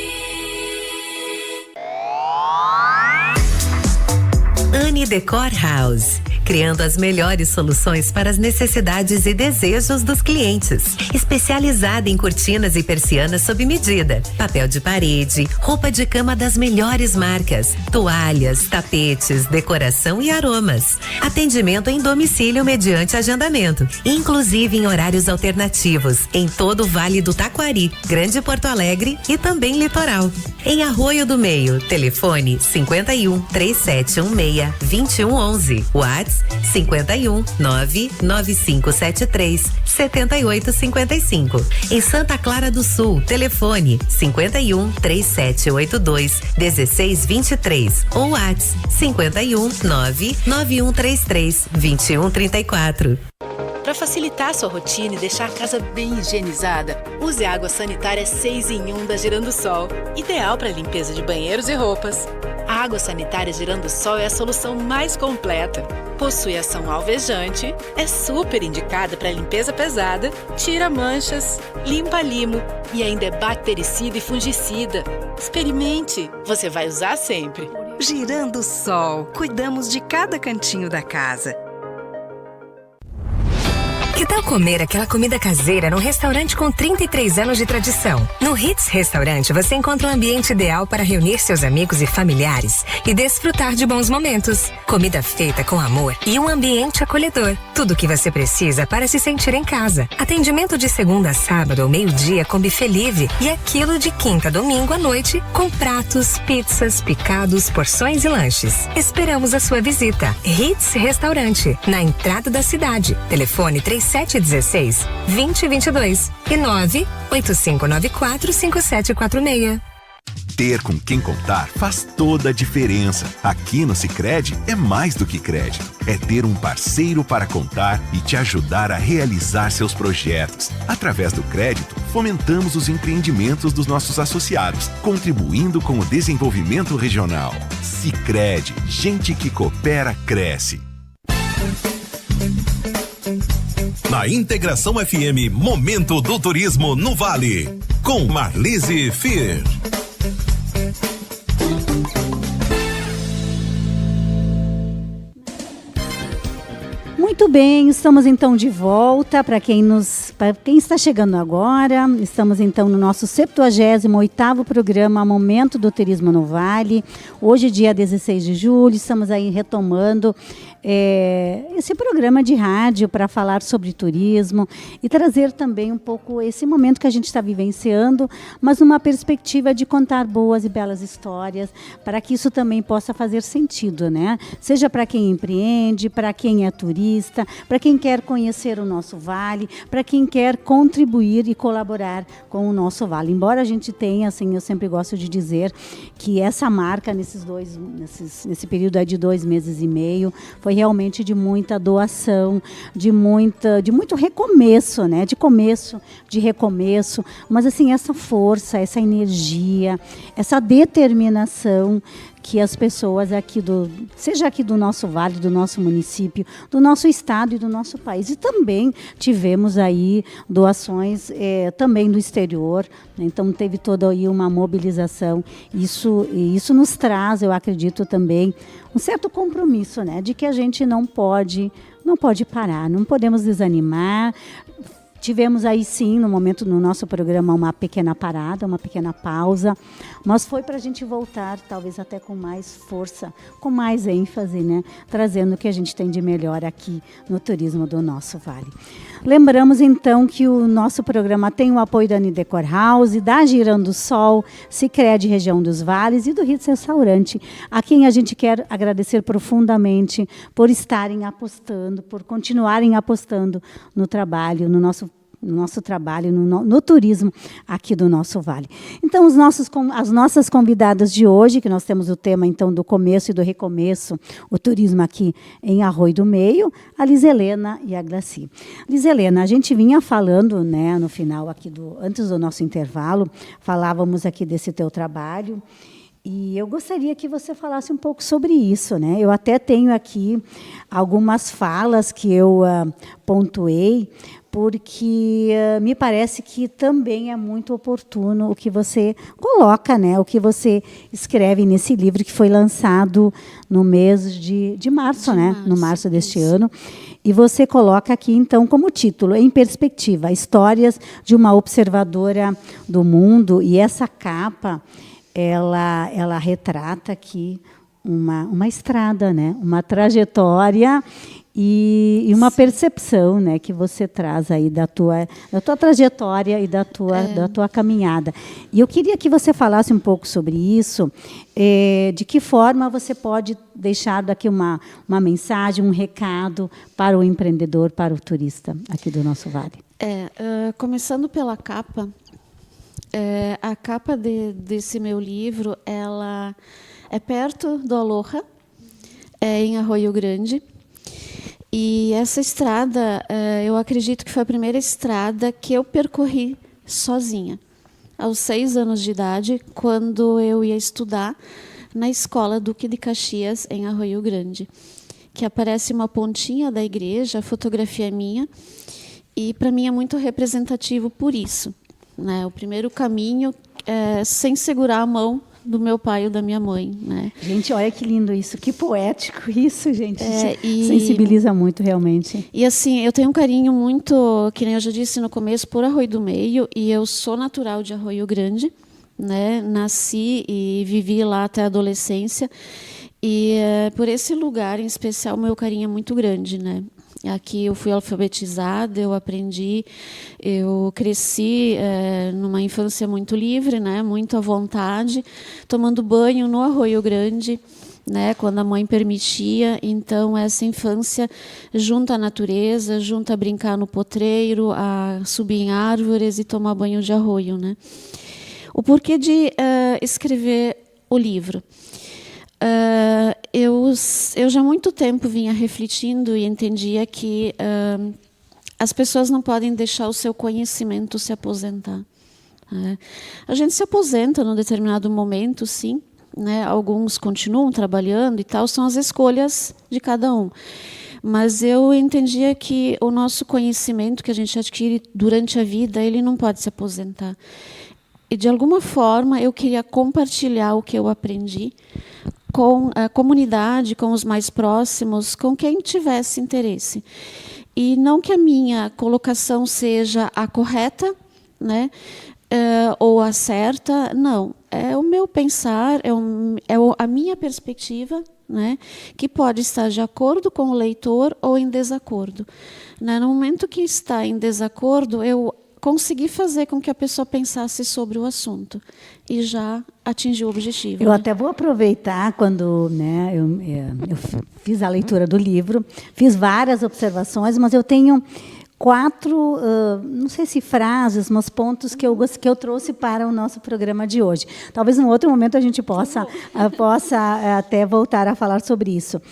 Anne Decor House, criando as melhores soluções para as necessidades e desejos dos clientes. Especializada em cortinas e persianas sob medida, papel de parede, roupa de cama das melhores marcas, toalhas, tapetes, decoração e aromas. Atendimento em domicílio mediante agendamento, inclusive em horários alternativos, em todo o Vale do Taquari, Grande Porto Alegre e também Litoral. Em Arroio do Meio, telefone 51 3716 2111, WhatsApp 51 99573 7855. Em Santa Clara do Sul, telefone 51 3782 1623 ou WhatsApp 51 99133 2134. Para facilitar sua rotina e deixar a casa bem higienizada, use a água sanitária 6 em 1 da Giransol, ideal para limpeza de banheiros e roupas. A água sanitária Giransol é a solução mais completa. Possui ação alvejante, é super indicada para limpeza pesada, tira manchas, limpa limo e ainda é bactericida e fungicida. Experimente, você vai usar sempre. Giransol, cuidamos de cada cantinho da casa. Que tal comer aquela comida caseira num restaurante com 33 anos de tradição? No Hits Restaurante você encontra um ambiente ideal para reunir seus amigos e familiares e desfrutar de bons momentos. Comida feita com amor e um ambiente acolhedor. Tudo o que você precisa para se sentir em casa. Atendimento de segunda a sábado ao meio-dia com buffet livre e aquilo de quinta a domingo à noite com pratos, pizzas, picados, porções e lanches. Esperamos a sua visita. Hits Restaurante, na entrada da cidade. Telefone 3716-2022 e 98594-5746. Ter com quem contar faz toda a diferença. Aqui no Sicredi é mais do que crédito. É ter um parceiro para contar e te ajudar a realizar seus projetos. Através do crédito, fomentamos os empreendimentos dos nossos associados, contribuindo com o desenvolvimento regional. Sicredi, gente que coopera, cresce. Na Integração FM, Momento do Turismo no Vale, com Marlise Fier. Muito bem, estamos então de volta. Para quem está chegando agora, estamos então no nosso 78º programa Momento do Turismo no Vale. Hoje, dia 16 de julho, estamos aí retomando esse programa de rádio para falar sobre turismo e trazer também um pouco esse momento que a gente está vivenciando, mas numa perspectiva de contar boas e belas histórias, para que isso também possa fazer sentido, né? Seja para quem empreende, para quem é turista, para quem quer conhecer o nosso vale, para quem quer contribuir e colaborar com o nosso vale. Embora a gente tenha, assim, eu sempre gosto de dizer que essa marca nesse período aí de 2 meses e meio foi realmente de muita doação, de muito recomeço, né? De começo, de recomeço, mas assim, essa força, essa energia, essa determinação que as pessoas seja aqui do nosso vale, do nosso município, do nosso estado e do nosso país. E também tivemos aí doações também do exterior, né? Então teve toda aí uma mobilização. Isso nos traz, eu acredito também, um certo compromisso, né? De que a gente não pode parar, não podemos desanimar. Tivemos aí sim, no nosso programa, uma pequena parada, uma pequena pausa, mas foi para a gente voltar, talvez até com mais força, com mais ênfase, né? Trazendo o que a gente tem de melhor aqui no turismo do nosso vale. Lembramos então que o nosso programa tem o apoio da Nidecor House, da Giransol, Sicredi Região dos Vales e do Hits Restaurante, a quem a gente quer agradecer profundamente por estarem apostando, por continuarem apostando no trabalho, no nosso trabalho, no turismo aqui do nosso vale. Então, as nossas convidadas de hoje, que nós temos o tema então do começo e do recomeço, o turismo aqui em Arroio do Meio, a Lizelena e a Glaci. Lizelena, a gente vinha falando, né, no final aqui antes do nosso intervalo, falávamos aqui desse teu trabalho. E eu gostaria que você falasse um pouco sobre isso, né? Eu até tenho aqui algumas falas que eu pontuei, porque me parece que também é muito oportuno o que você coloca, né? O que você escreve nesse livro que foi lançado no mês de março, né? No março deste ano. E você coloca aqui, então, como título, Em Perspectiva, Histórias de uma Observadora do Mundo. E essa capa, ela retrata aqui uma estrada, né? Uma trajetória e uma percepção, né, que você traz aí da tua trajetória e da tua caminhada. E eu queria que você falasse um pouco sobre isso, de que forma você pode deixar daqui uma mensagem, um recado para o empreendedor, para o turista aqui do nosso vale. Começando pela capa, a capa desse meu livro, ela é perto do Aloha, em Arroio Grande. E essa estrada, eu acredito que foi a primeira estrada que eu percorri sozinha, aos 6 anos de idade, quando eu ia estudar na escola Duque de Caxias, em Arroio Grande, que aparece uma pontinha da igreja, a fotografia é minha, e para mim é muito representativo por isso, né? O primeiro caminho sem segurar a mão do meu pai ou da minha mãe, né? Gente, olha que lindo isso, que poético isso, gente. Sensibiliza muito, realmente. E assim, eu tenho um carinho muito, que nem eu já disse no começo, por Arroio do Meio, e eu sou natural de Arroio Grande, né? Nasci e vivi lá até a adolescência, e por esse lugar em especial, meu carinho é muito grande, né? Aqui eu fui alfabetizada, eu aprendi, eu cresci numa infância muito livre, né, muito à vontade, tomando banho no Arroio Grande, né, quando a mãe permitia. Então, essa infância junto à natureza, junto a brincar no potreiro, a subir em árvores e tomar banho de arroio, né. O porquê de escrever o livro? Eu já há muito tempo vinha refletindo e entendia que as pessoas não podem deixar o seu conhecimento se aposentar. Né? A gente se aposenta num determinado momento, sim. Né? Alguns continuam trabalhando e tal, são as escolhas de cada um. Mas eu entendia que o nosso conhecimento que a gente adquire durante a vida, ele não pode se aposentar. E, de alguma forma, eu queria compartilhar o que eu aprendi com a comunidade, com os mais próximos, com quem tivesse interesse. E não que a minha colocação seja a correta, né, ou a certa, não. É o meu pensar, a minha perspectiva, né, que pode estar de acordo com o leitor ou em desacordo. Né, no momento que está em desacordo, eu consegui fazer com que a pessoa pensasse sobre o assunto e já atingiu o objetivo. Eu até vou aproveitar quando, né, eu fiz a leitura do livro, fiz várias observações, mas eu tenho 4, não sei se frases, mas pontos que eu trouxe para o nosso programa de hoje. Talvez em outro momento a gente possa até voltar a falar sobre isso.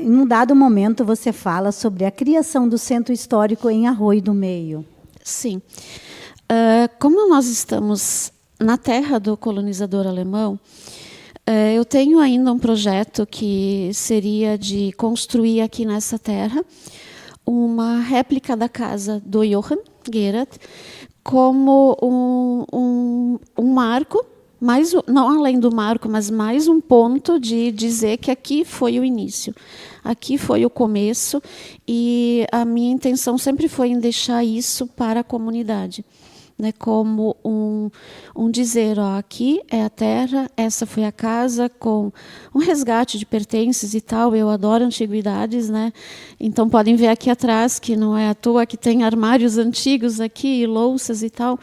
Em um dado momento você fala sobre a criação do Centro Histórico em Arroio do Meio. Sim. Como nós estamos na terra do colonizador alemão, eu tenho ainda um projeto que seria de construir aqui nessa terra uma réplica da casa do Johann Gerhard como um marco, não além do marco, mas mais um ponto de dizer que aqui foi o início, aqui foi o começo, e a minha intenção sempre foi em deixar isso para a comunidade, né, como um dizer, ó, aqui é a terra, essa foi a casa, com um resgate de pertences e tal. Eu adoro antiguidades, né? Então podem ver aqui atrás que não é à toa que tem armários antigos aqui, louças e tal.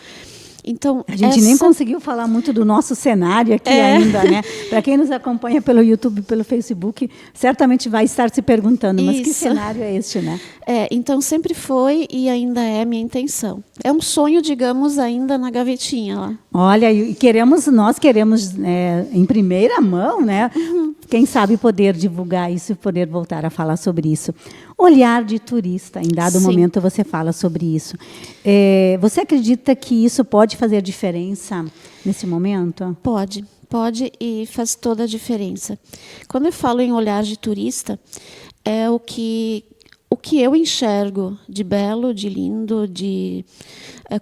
Então, a gente nem conseguiu falar muito do nosso cenário aqui ainda, né? Para quem nos acompanha pelo YouTube, pelo Facebook, certamente vai estar se perguntando, mas que cenário é este, né? Então sempre foi e ainda é a minha intenção. É um sonho, digamos, ainda na gavetinha lá. Olha, nós queremos em primeira mão, né? Quem sabe poder divulgar isso e poder voltar a falar sobre isso. Olhar de turista, em dado momento você fala sobre isso. Você acredita que isso pode fazer diferença nesse momento? Pode e faz toda a diferença. Quando eu falo em olhar de turista, é o que eu enxergo de belo, de lindo, de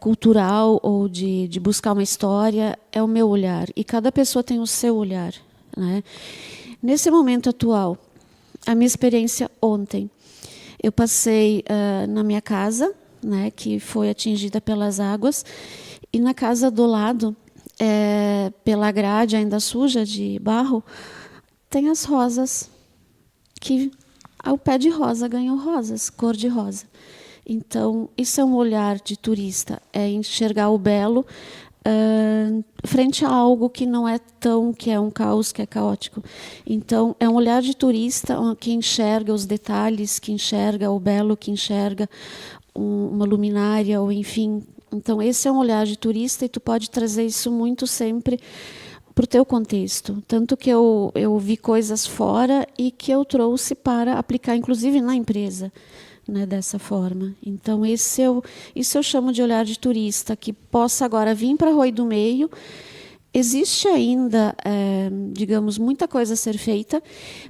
cultural ou de buscar uma história, é o meu olhar. E cada pessoa tem o seu olhar, né? Nesse momento atual, a minha experiência ontem, eu passei na minha casa, né, que foi atingida pelas águas, e na casa do lado, pela grade ainda suja de barro, tem as rosas, que ao pé de rosa ganham rosas, cor de rosa. Então, isso é um olhar de turista, é enxergar o belo frente a algo que não é que é um caos, que é caótico. Então, é um olhar de turista que enxerga os detalhes, que enxerga o belo, que enxerga uma luminária, ou enfim. Então, esse é um olhar de turista e tu pode trazer isso muito sempre para o teu contexto. Tanto que eu vi coisas fora e que eu trouxe para aplicar, inclusive, na empresa, né, dessa forma. Então, isso eu chamo de olhar de turista, que possa agora vir para Arroio do Meio. Existe ainda, digamos, muita coisa a ser feita,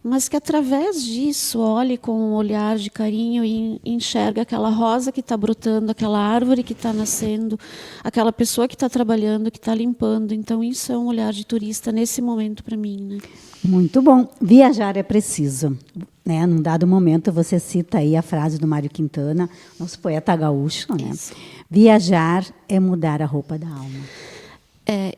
mas que através disso olhe com um olhar de carinho e enxerga aquela rosa que está brotando, aquela árvore que está nascendo, aquela pessoa que está trabalhando, que está limpando. Então, isso é um olhar de turista nesse momento para mim, né? Muito bom. Viajar é preciso. Né? Num dado momento, você cita aí a frase do Mário Quintana, nosso poeta gaúcho, né? Viajar é mudar a roupa da alma.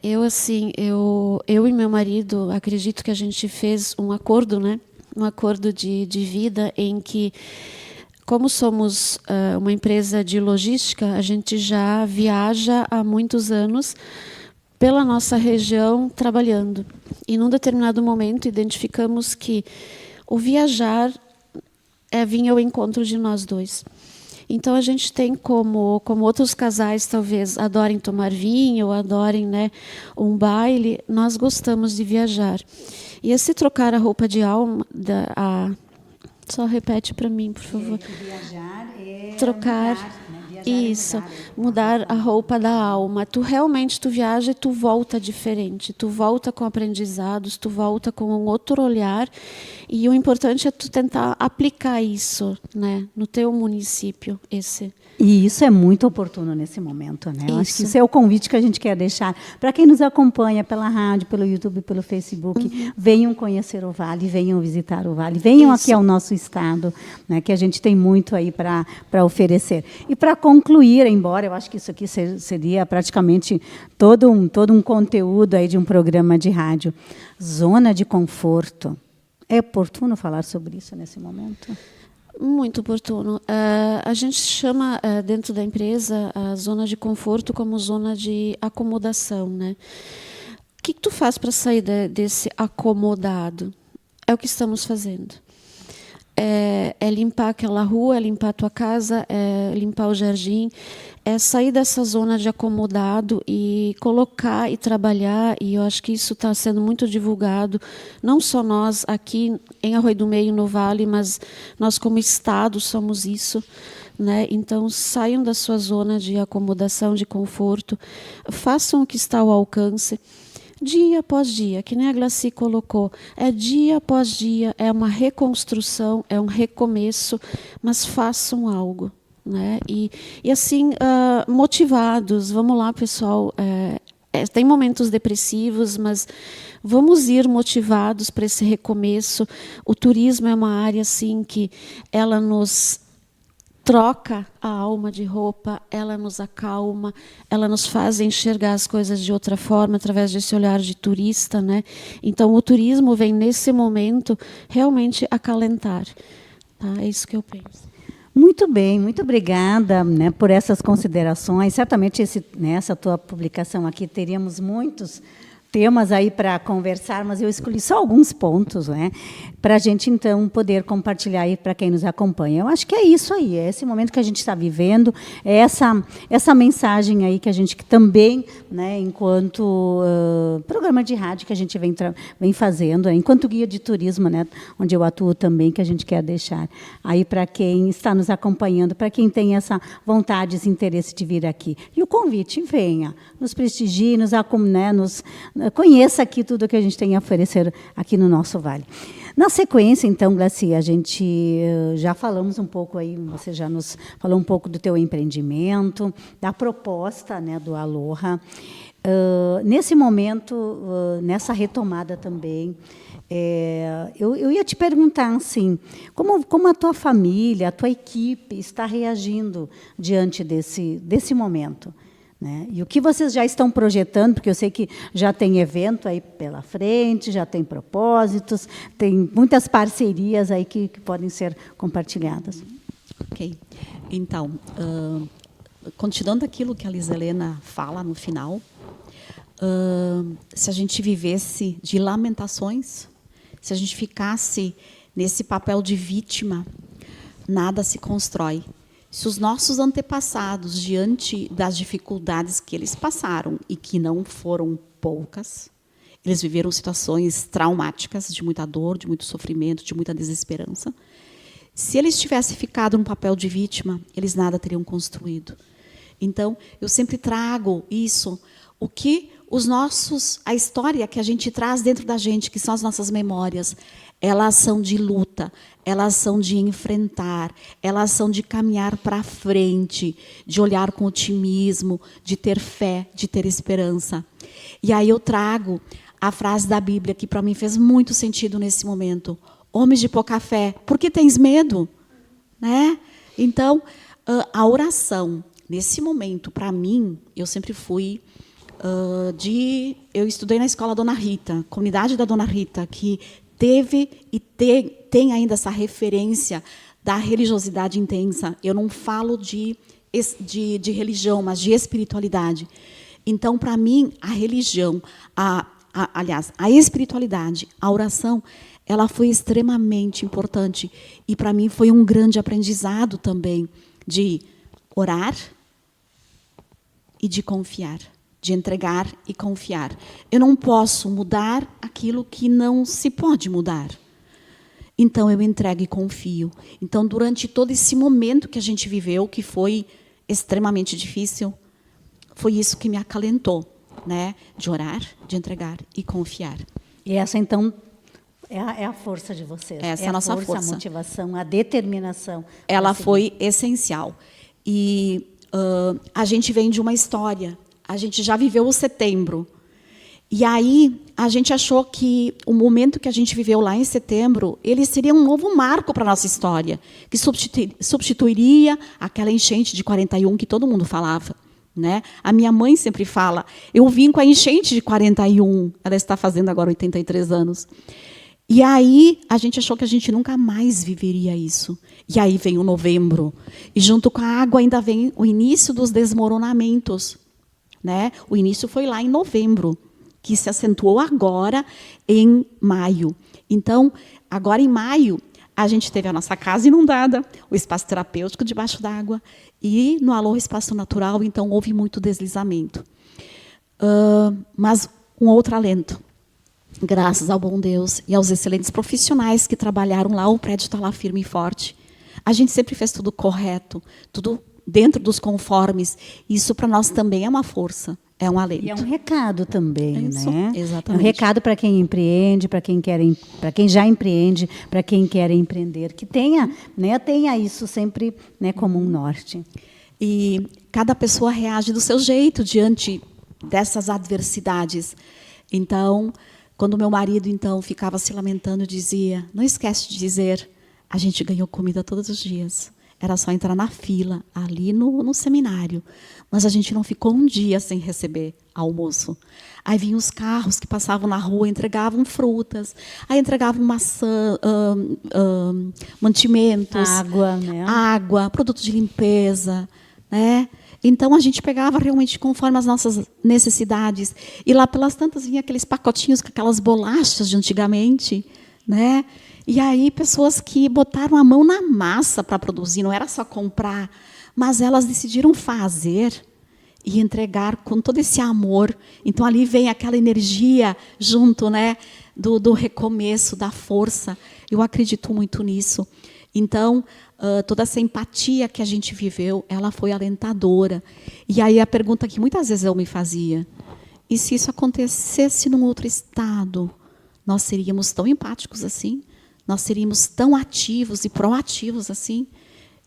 Eu e meu marido, acredito que a gente fez um acordo, né? Um acordo de vida em que, como somos uma empresa de logística, a gente já viaja há muitos anos pela nossa região trabalhando. E num determinado momento identificamos que o viajar vinha ao encontro de nós dois. Então, a gente tem como outros casais talvez adorem tomar vinho, ou adorem, né, um baile, nós gostamos de viajar. E esse trocar a roupa de alma... Só repete para mim, por favor. Viajar é trocar... Mudar, né? Isso, mudar a roupa da alma. Tu viaja e tu volta diferente. Tu volta com aprendizados, tu volta com um outro olhar. E o importante é tu tentar aplicar isso, né, no teu município. E isso é muito oportuno nesse momento, né? Eu acho que isso é o convite que a gente quer deixar para quem nos acompanha pela rádio, pelo YouTube, pelo Facebook. Venham conhecer o Vale, venham visitar o Vale, venham aqui ao nosso estado, né, que a gente tem muito aí para oferecer. E para concluir, embora eu acho que isso aqui seria praticamente todo um conteúdo aí de um programa de rádio, zona de conforto. É oportuno falar sobre isso nesse momento? Muito oportuno. A gente chama, dentro da empresa, a zona de conforto como zona de acomodação, né? O que tu faz para sair desse acomodado? É o que estamos fazendo. É limpar aquela rua, é limpar a tua casa, é limpar o jardim, é sair dessa zona de acomodado e colocar e trabalhar, e eu acho que isso está sendo muito divulgado, não só nós aqui em Arroio do Meio, no Vale, mas nós como Estado somos isso, né? Então, saiam da sua zona de acomodação, de conforto, façam o que está ao alcance, dia após dia, que nem a Glaci colocou, é dia após dia, é uma reconstrução, é um recomeço, mas façam algo, né? E assim, motivados, vamos lá, pessoal, tem momentos depressivos, mas vamos ir motivados para esse recomeço. O turismo é uma área assim que ela nos troca a alma de roupa, ela nos acalma, ela nos faz enxergar as coisas de outra forma, através desse olhar de turista, né? Então, o turismo vem, nesse momento, realmente acalentar. Tá? É isso que eu penso. Muito bem, muito obrigada, né, por essas considerações. Certamente, nessa tua publicação aqui, teríamos muitos temas aí para conversar, mas eu escolhi só alguns pontos, né, para a gente, então, poder compartilhar aí para quem nos acompanha. Eu acho que é isso aí, é esse momento que a gente está vivendo, é essa mensagem aí que a gente também, né, enquanto programa de rádio que a gente vem fazendo, enquanto guia de turismo, né, onde eu atuo também, que a gente quer deixar aí para quem está nos acompanhando, para quem tem essa vontade, esse interesse de vir aqui. E o convite, venha, nos prestigie, nos conheça aqui tudo que a gente tem a oferecer aqui no nosso Vale. Na sequência, então, Glaci, a gente já falamos um pouco aí, você já nos falou um pouco do teu empreendimento, da proposta, né, do Aloha. Nesse momento, nessa retomada também, eu ia te perguntar assim, como a tua família, a tua equipe está reagindo diante desse momento? Né? E o que vocês já estão projetando, porque eu sei que já tem evento aí pela frente, já tem propósitos, tem muitas parcerias aí que podem ser compartilhadas. Ok. Então, continuando aquilo que a Liz Helena fala no final, se a gente vivesse de lamentações, se a gente ficasse nesse papel de vítima, nada se constrói. Se os nossos antepassados, diante das dificuldades que eles passaram, e que não foram poucas, eles viveram situações traumáticas, de muita dor, de muito sofrimento, de muita desesperança. Se eles tivessem ficado no papel de vítima, eles nada teriam construído. Então, eu sempre trago isso, o que a história que a gente traz dentro da gente, que são as nossas memórias, elas são de luta, elas são de enfrentar, elas são de caminhar para frente, de olhar com otimismo, de ter fé, de ter esperança. E aí eu trago a frase da Bíblia, que para mim fez muito sentido nesse momento. Homens de pouca fé, por que tens medo? Né? Então, a oração, nesse momento, para mim, eu sempre fui... eu estudei na escola Dona Rita, comunidade da Dona Rita, que teve e tem ainda essa referência da religiosidade intensa. Eu não falo de religião, mas de espiritualidade. Então, para mim, a religião, aliás, a espiritualidade, a oração, ela foi extremamente importante. E, para mim, foi um grande aprendizado também de orar e de confiar. De entregar e confiar. Eu não posso mudar aquilo que não se pode mudar. Então, eu entrego e confio. Então, durante todo esse momento que a gente viveu, que foi extremamente difícil, foi isso que me acalentou, né? De orar, de entregar e confiar. E essa, então, é a força de vocês. Essa é a nossa força. A motivação, a determinação. Ela foi essencial. E a gente vem de uma história. A gente já viveu o setembro. E aí, a gente achou que o momento que a gente viveu lá em setembro, ele seria um novo marco para a nossa história, que substituiria aquela enchente de 41 que todo mundo falava. Né? A minha mãe sempre fala, eu vim com a enchente de 41, ela está fazendo agora 83 anos. E aí, a gente achou que a gente nunca mais viveria isso. E aí vem o novembro. E junto com a água ainda vem o início dos desmoronamentos. Né? O início foi lá em novembro, que se acentuou agora em maio. Então, agora em maio, a gente teve a nossa casa inundada, o espaço terapêutico debaixo d'água, e no Aloha Espaço Natural, então, houve muito deslizamento. Mas um outro alento, graças ao bom Deus e aos excelentes profissionais que trabalharam lá, o prédio está lá firme e forte. A gente sempre fez tudo correto, tudo dentro dos conformes. Isso para nós também é uma força, é um alento. E é um recado também, isso, né? Exatamente. É um recado para quem empreende, para quem já empreende, para quem quer empreender, que tenha isso sempre, né, como um norte. E cada pessoa reage do seu jeito diante dessas adversidades. Então, quando meu marido então ficava se lamentando, dizia: não esquece de dizer, a gente ganhou comida todos os dias. Era só entrar na fila, ali no seminário. Mas a gente não ficou um dia sem receber almoço. Aí vinham os carros que passavam na rua, entregavam frutas, aí entregavam maçã, mantimentos, água, produto de limpeza. Né? Então, a gente pegava realmente conforme as nossas necessidades. E lá pelas tantas vinha aqueles pacotinhos com aquelas bolachas de antigamente, né? E aí, pessoas que botaram a mão na massa para produzir, não era só comprar, mas elas decidiram fazer e entregar com todo esse amor. Então, ali vem aquela energia junto, né, do recomeço, da força. Eu acredito muito nisso. Então, toda essa empatia que a gente viveu, ela foi alentadora. E aí, a pergunta que muitas vezes eu me fazia, e se isso acontecesse num outro estado, nós seríamos tão empáticos assim? Nós seríamos tão ativos e proativos assim?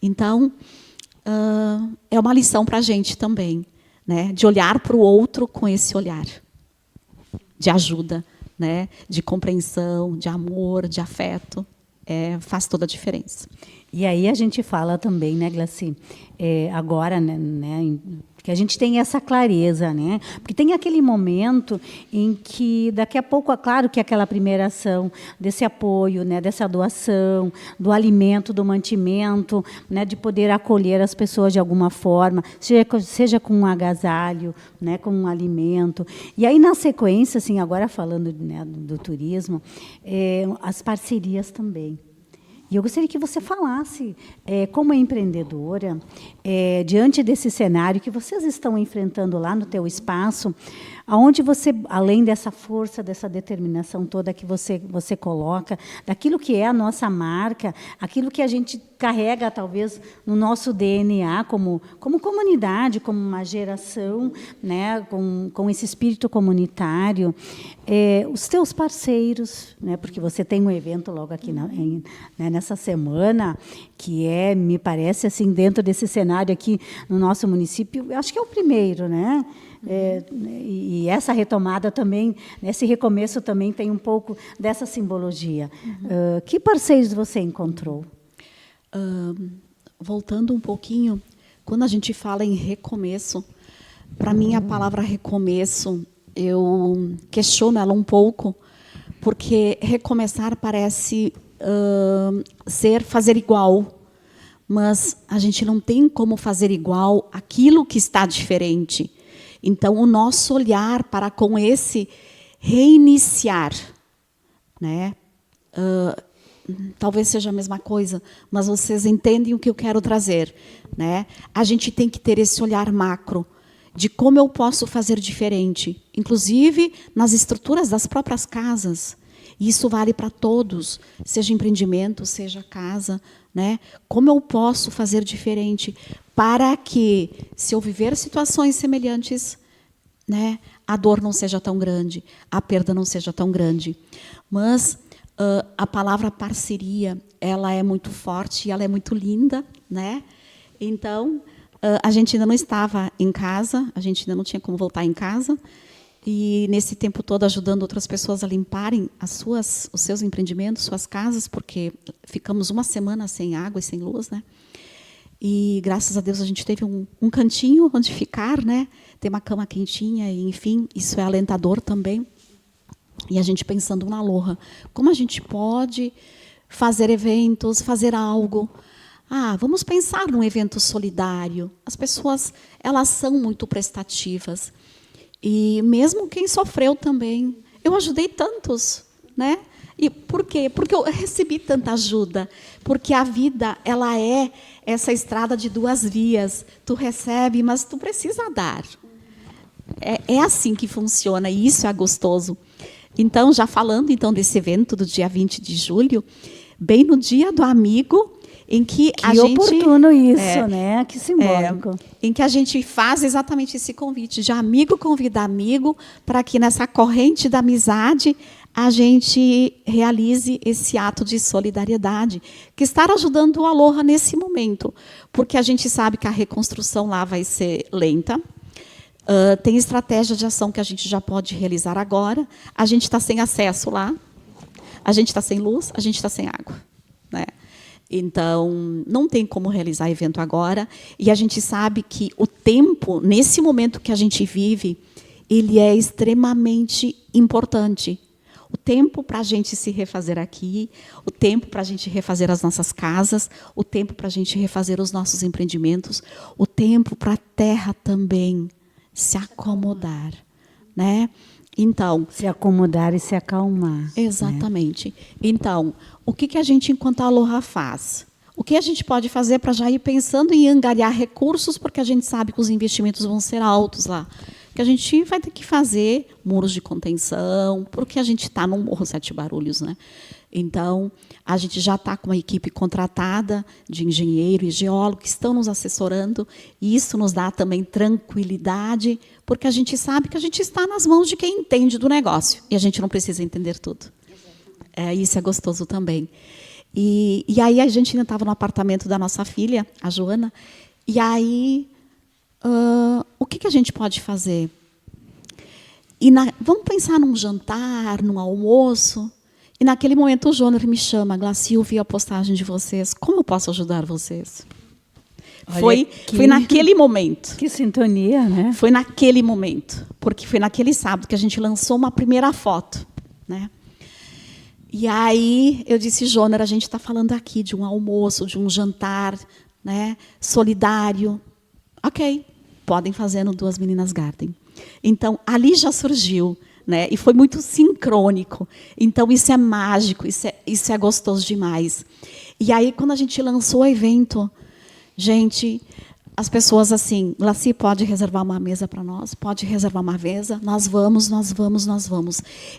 Então, é uma lição para a gente também, né? De olhar para o outro com esse olhar de ajuda, né? De compreensão, de amor, de afeto. Faz toda a diferença. E aí a gente fala também, né, Glaci, agora, né, que a gente tem essa clareza, né? Porque tem aquele momento em que, daqui a pouco, é claro que aquela primeira ação desse apoio, né, dessa doação, do alimento, do mantimento, né, de poder acolher as pessoas de alguma forma, seja com um agasalho, né, com um alimento. E aí, na sequência, assim, agora falando, né, do turismo, as parcerias também. E eu gostaria que você falasse, como empreendedora, diante desse cenário que vocês estão enfrentando lá no teu espaço, aonde você, além dessa força, dessa determinação toda que você coloca, daquilo que é a nossa marca, aquilo que a gente carrega, talvez, no nosso DNA, como comunidade, como uma geração, né, com esse espírito comunitário, os teus parceiros, né, porque você tem um evento logo aqui nessa semana, que me parece, assim, dentro desse cenário aqui no nosso município, eu acho que é o primeiro, né? E essa retomada também, esse recomeço também tem um pouco dessa simbologia. Que parceiros você encontrou? Voltando um pouquinho, quando a gente fala em recomeço, para mim a palavra recomeço, eu questiono ela um pouco, porque recomeçar parece fazer igual, mas a gente não tem como fazer igual aquilo que está diferente. Então, o nosso olhar para com esse reiniciar, né? Talvez seja a mesma coisa, mas vocês entendem o que eu quero trazer, né? A gente tem que ter esse olhar macro de como eu posso fazer diferente, inclusive nas estruturas das próprias casas. Isso vale para todos, seja empreendimento, seja casa, né? Como eu posso fazer diferente para que, se eu viver situações semelhantes, né, a dor não seja tão grande, a perda não seja tão grande. Mas a palavra parceria, ela é muito forte e ela é muito linda, né? Então, a gente ainda não estava em casa, a gente ainda não tinha como voltar em casa, e nesse tempo todo ajudando outras pessoas a limparem os seus empreendimentos, suas casas, porque ficamos uma semana sem água e sem luz, né? E graças a Deus a gente teve um cantinho onde ficar, né? Ter uma cama quentinha, e, enfim, isso é alentador também. E a gente pensando na Aloha, como a gente pode fazer eventos, fazer algo? Vamos pensar num evento solidário. As pessoas, elas são muito prestativas. E mesmo quem sofreu também, eu ajudei tantos, né? E por quê? Porque eu recebi tanta ajuda. Porque a vida, ela é essa estrada de duas vias. Tu recebe, mas tu precisa dar. É assim que funciona, e isso é gostoso. Então, já falando então desse evento do dia 20 de julho, bem no dia do amigo, em que a gente... Que oportuno isso, né? Que simbólico. Em que a gente faz exatamente esse convite de amigo convida amigo, para que nessa corrente da amizade a gente realize esse ato de solidariedade, que está ajudando o Aloha nesse momento, porque a gente sabe que a reconstrução lá vai ser lenta. Tem estratégia de ação que a gente já pode realizar agora. A gente está sem acesso lá, a gente está sem luz, a gente está sem água, né? Então, não tem como realizar evento agora. E a gente sabe que o tempo, nesse momento que a gente vive, ele é extremamente importante. O tempo para a gente se refazer aqui, o tempo para a gente refazer as nossas casas, o tempo para a gente refazer os nossos empreendimentos, o tempo para a terra também se acomodar, né? Então, se acomodar e se acalmar. Exatamente. Né? Então, o que a gente, enquanto a Aloha, faz? O que a gente pode fazer para já ir pensando em angariar recursos, porque a gente sabe que os investimentos vão ser altos lá. Que a gente vai ter que fazer muros de contenção, porque a gente está no Morro Sete Barulhos, né? Então, a gente já está com uma equipe contratada de engenheiro e geólogo que estão nos assessorando, e isso nos dá também tranquilidade, porque a gente sabe que a gente está nas mãos de quem entende do negócio, e a gente não precisa entender tudo. Isso é gostoso também. E aí a gente ainda estava no apartamento da nossa filha, a Joana, e aí, o que a gente pode fazer? Vamos pensar num jantar, num almoço. E naquele momento o Joner me chama, Glaci, eu vi a postagem de vocês, como eu posso ajudar vocês? Foi naquele momento. Que sintonia, né? Foi naquele momento, porque foi naquele sábado que a gente lançou uma primeira foto, né? E aí eu disse, Joner, a gente está falando aqui de um almoço, de um jantar, né, solidário. Ok, podem fazer no Duas Meninas Garden. Então, ali já surgiu, né? E foi muito sincrônico. Então, isso é mágico, isso é gostoso demais. E aí, quando a gente lançou o evento, gente, as pessoas assim, Laci, pode reservar uma mesa para nós? Pode reservar uma mesa? Nós vamos.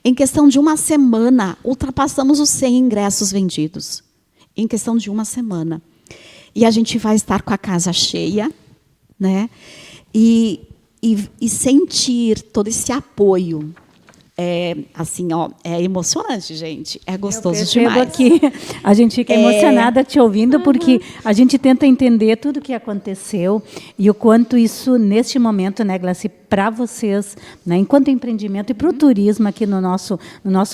Em questão de uma semana, ultrapassamos os 100 ingressos vendidos. Em questão de uma semana. E a gente vai estar com a casa cheia, né? E sentir todo esse apoio. Assim, ó, é emocionante, gente. É gostoso demais. Aqui, a gente fica emocionada te ouvindo, porque a gente tenta entender tudo o que aconteceu e o quanto isso, neste momento, né, Glaci, para vocês, né, enquanto empreendimento e para o turismo aqui no nosso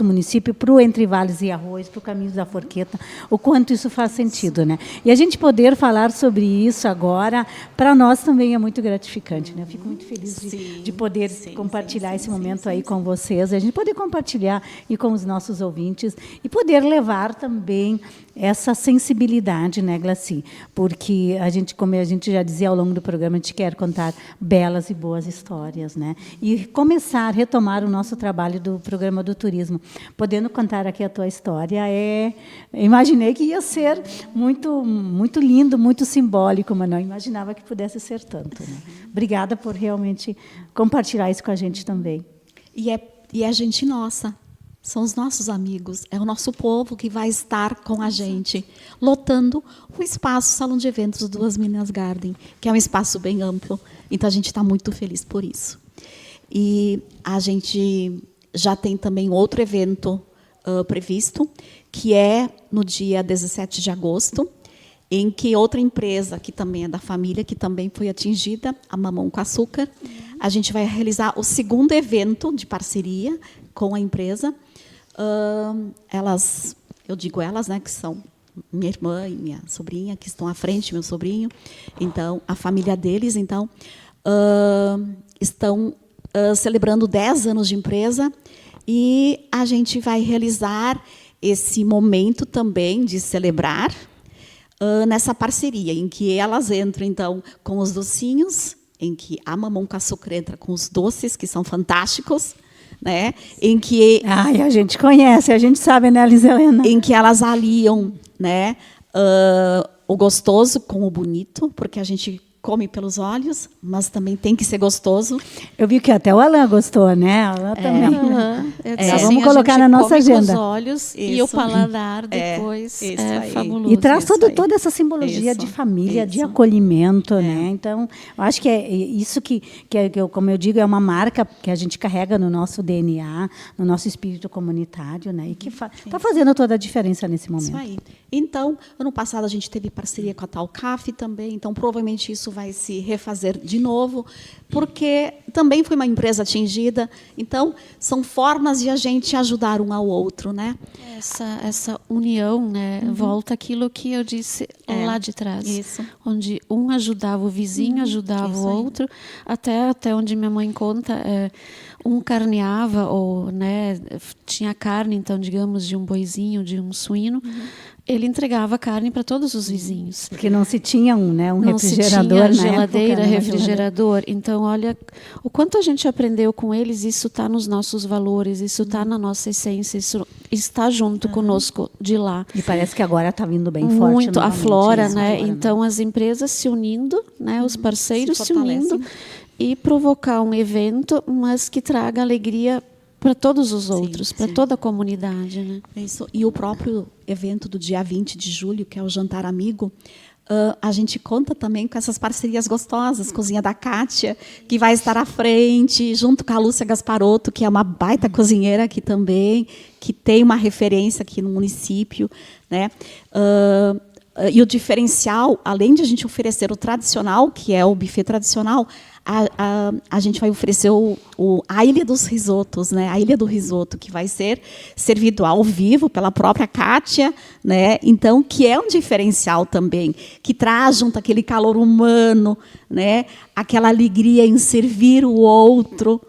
município, para o Entre Vales e Arroz, para o Caminhos da Forqueta, o quanto isso faz sentido, né? E a gente poder falar sobre isso agora, para nós também é muito gratificante, né? Eu fico muito feliz de poder compartilhar esse momento aí com vocês, a gente poder compartilhar e com os nossos ouvintes e poder levar também essa sensibilidade, né, Glaci? Porque a gente, como a gente já dizia ao longo do programa, a gente quer contar belas e boas histórias, né? E começar, retomar o nosso trabalho do programa do turismo, podendo contar aqui a tua história, imaginei que ia ser muito, muito lindo, muito simbólico, mas não imaginava que pudesse ser tanto, né? Obrigada por realmente compartilhar isso com a gente também. E é gente nossa, são os nossos amigos, é o nosso povo que vai estar com a gente, lotando o espaço Salão de Eventos do Duas Minas Garden, que é um espaço bem amplo, então a gente está muito feliz por isso. E a gente já tem também outro evento previsto, que é no dia 17 de agosto, em que outra empresa, que também é da família, que também foi atingida, a Mamão com Açúcar, a gente vai realizar o segundo evento de parceria com a empresa. Eu digo elas, né, que são minha irmã e minha sobrinha, que estão à frente, meu sobrinho. Então, a família deles, então, estão celebrando 10 anos de empresa e a gente vai realizar esse momento também de celebrar nessa parceria, em que elas entram, então, com os docinhos, em que a Mamão com Açúcar entra com os doces, que são fantásticos, né? Em que a gente conhece, a gente sabe, né, Liz Helena? Em que elas aliam, né, o gostoso com o bonito, porque a gente come pelos olhos, mas também tem que ser gostoso. Eu vi que até o Alain gostou, né? Alain também. Assim, vamos colocar na nossa agenda. Os olhos e o paladar depois fabuloso. E traz toda essa simbologia de família, de acolhimento, né? Então, eu acho que é isso que como eu digo, é uma marca que a gente carrega no nosso DNA, no nosso espírito comunitário, né? E que está fazendo toda a diferença nesse momento. Isso aí. Então, ano passado a gente teve parceria com a Talcaf também, então provavelmente isso vai se refazer de novo, porque também foi uma empresa atingida. Então, são formas de a gente ajudar um ao outro, né? Essa união, né? Volta aquilo que eu disse lá de trás. Isso. Onde um ajudava o vizinho, ajudava o outro, até onde minha mãe conta, um carneava, ou, né, tinha carne, então, digamos, de um boizinho, de um suíno, ele entregava carne para todos os vizinhos. Porque não se tinha um refrigerador, não se tinha geladeira, refrigerador. Então, olha, o quanto a gente aprendeu com eles, isso está nos nossos valores, isso está na nossa essência, isso está junto conosco de lá. E parece que agora está vindo bem forte. Muito, aflora, né? Então, as empresas se unindo, né? Os parceiros se unindo e provocar um evento, mas que traga alegria para todos os outros, para toda a comunidade, né? Isso. E o próprio evento do dia 20 de julho, que é o Jantar Amigo, a gente conta também com essas parcerias gostosas, Cozinha da Kátia, que vai estar à frente, junto com a Lúcia Gasparotto, que é uma baita cozinheira aqui também, que tem uma referência aqui no município, né? E o diferencial, além de a gente oferecer o tradicional, que é o buffet tradicional, a gente vai oferecer a Ilha dos Risotos, né? A Ilha do Risoto, que vai ser servido ao vivo pela própria Kátia, né? Então, que é um diferencial também, que traz junto aquele calor humano, né? Aquela alegria em servir o outro.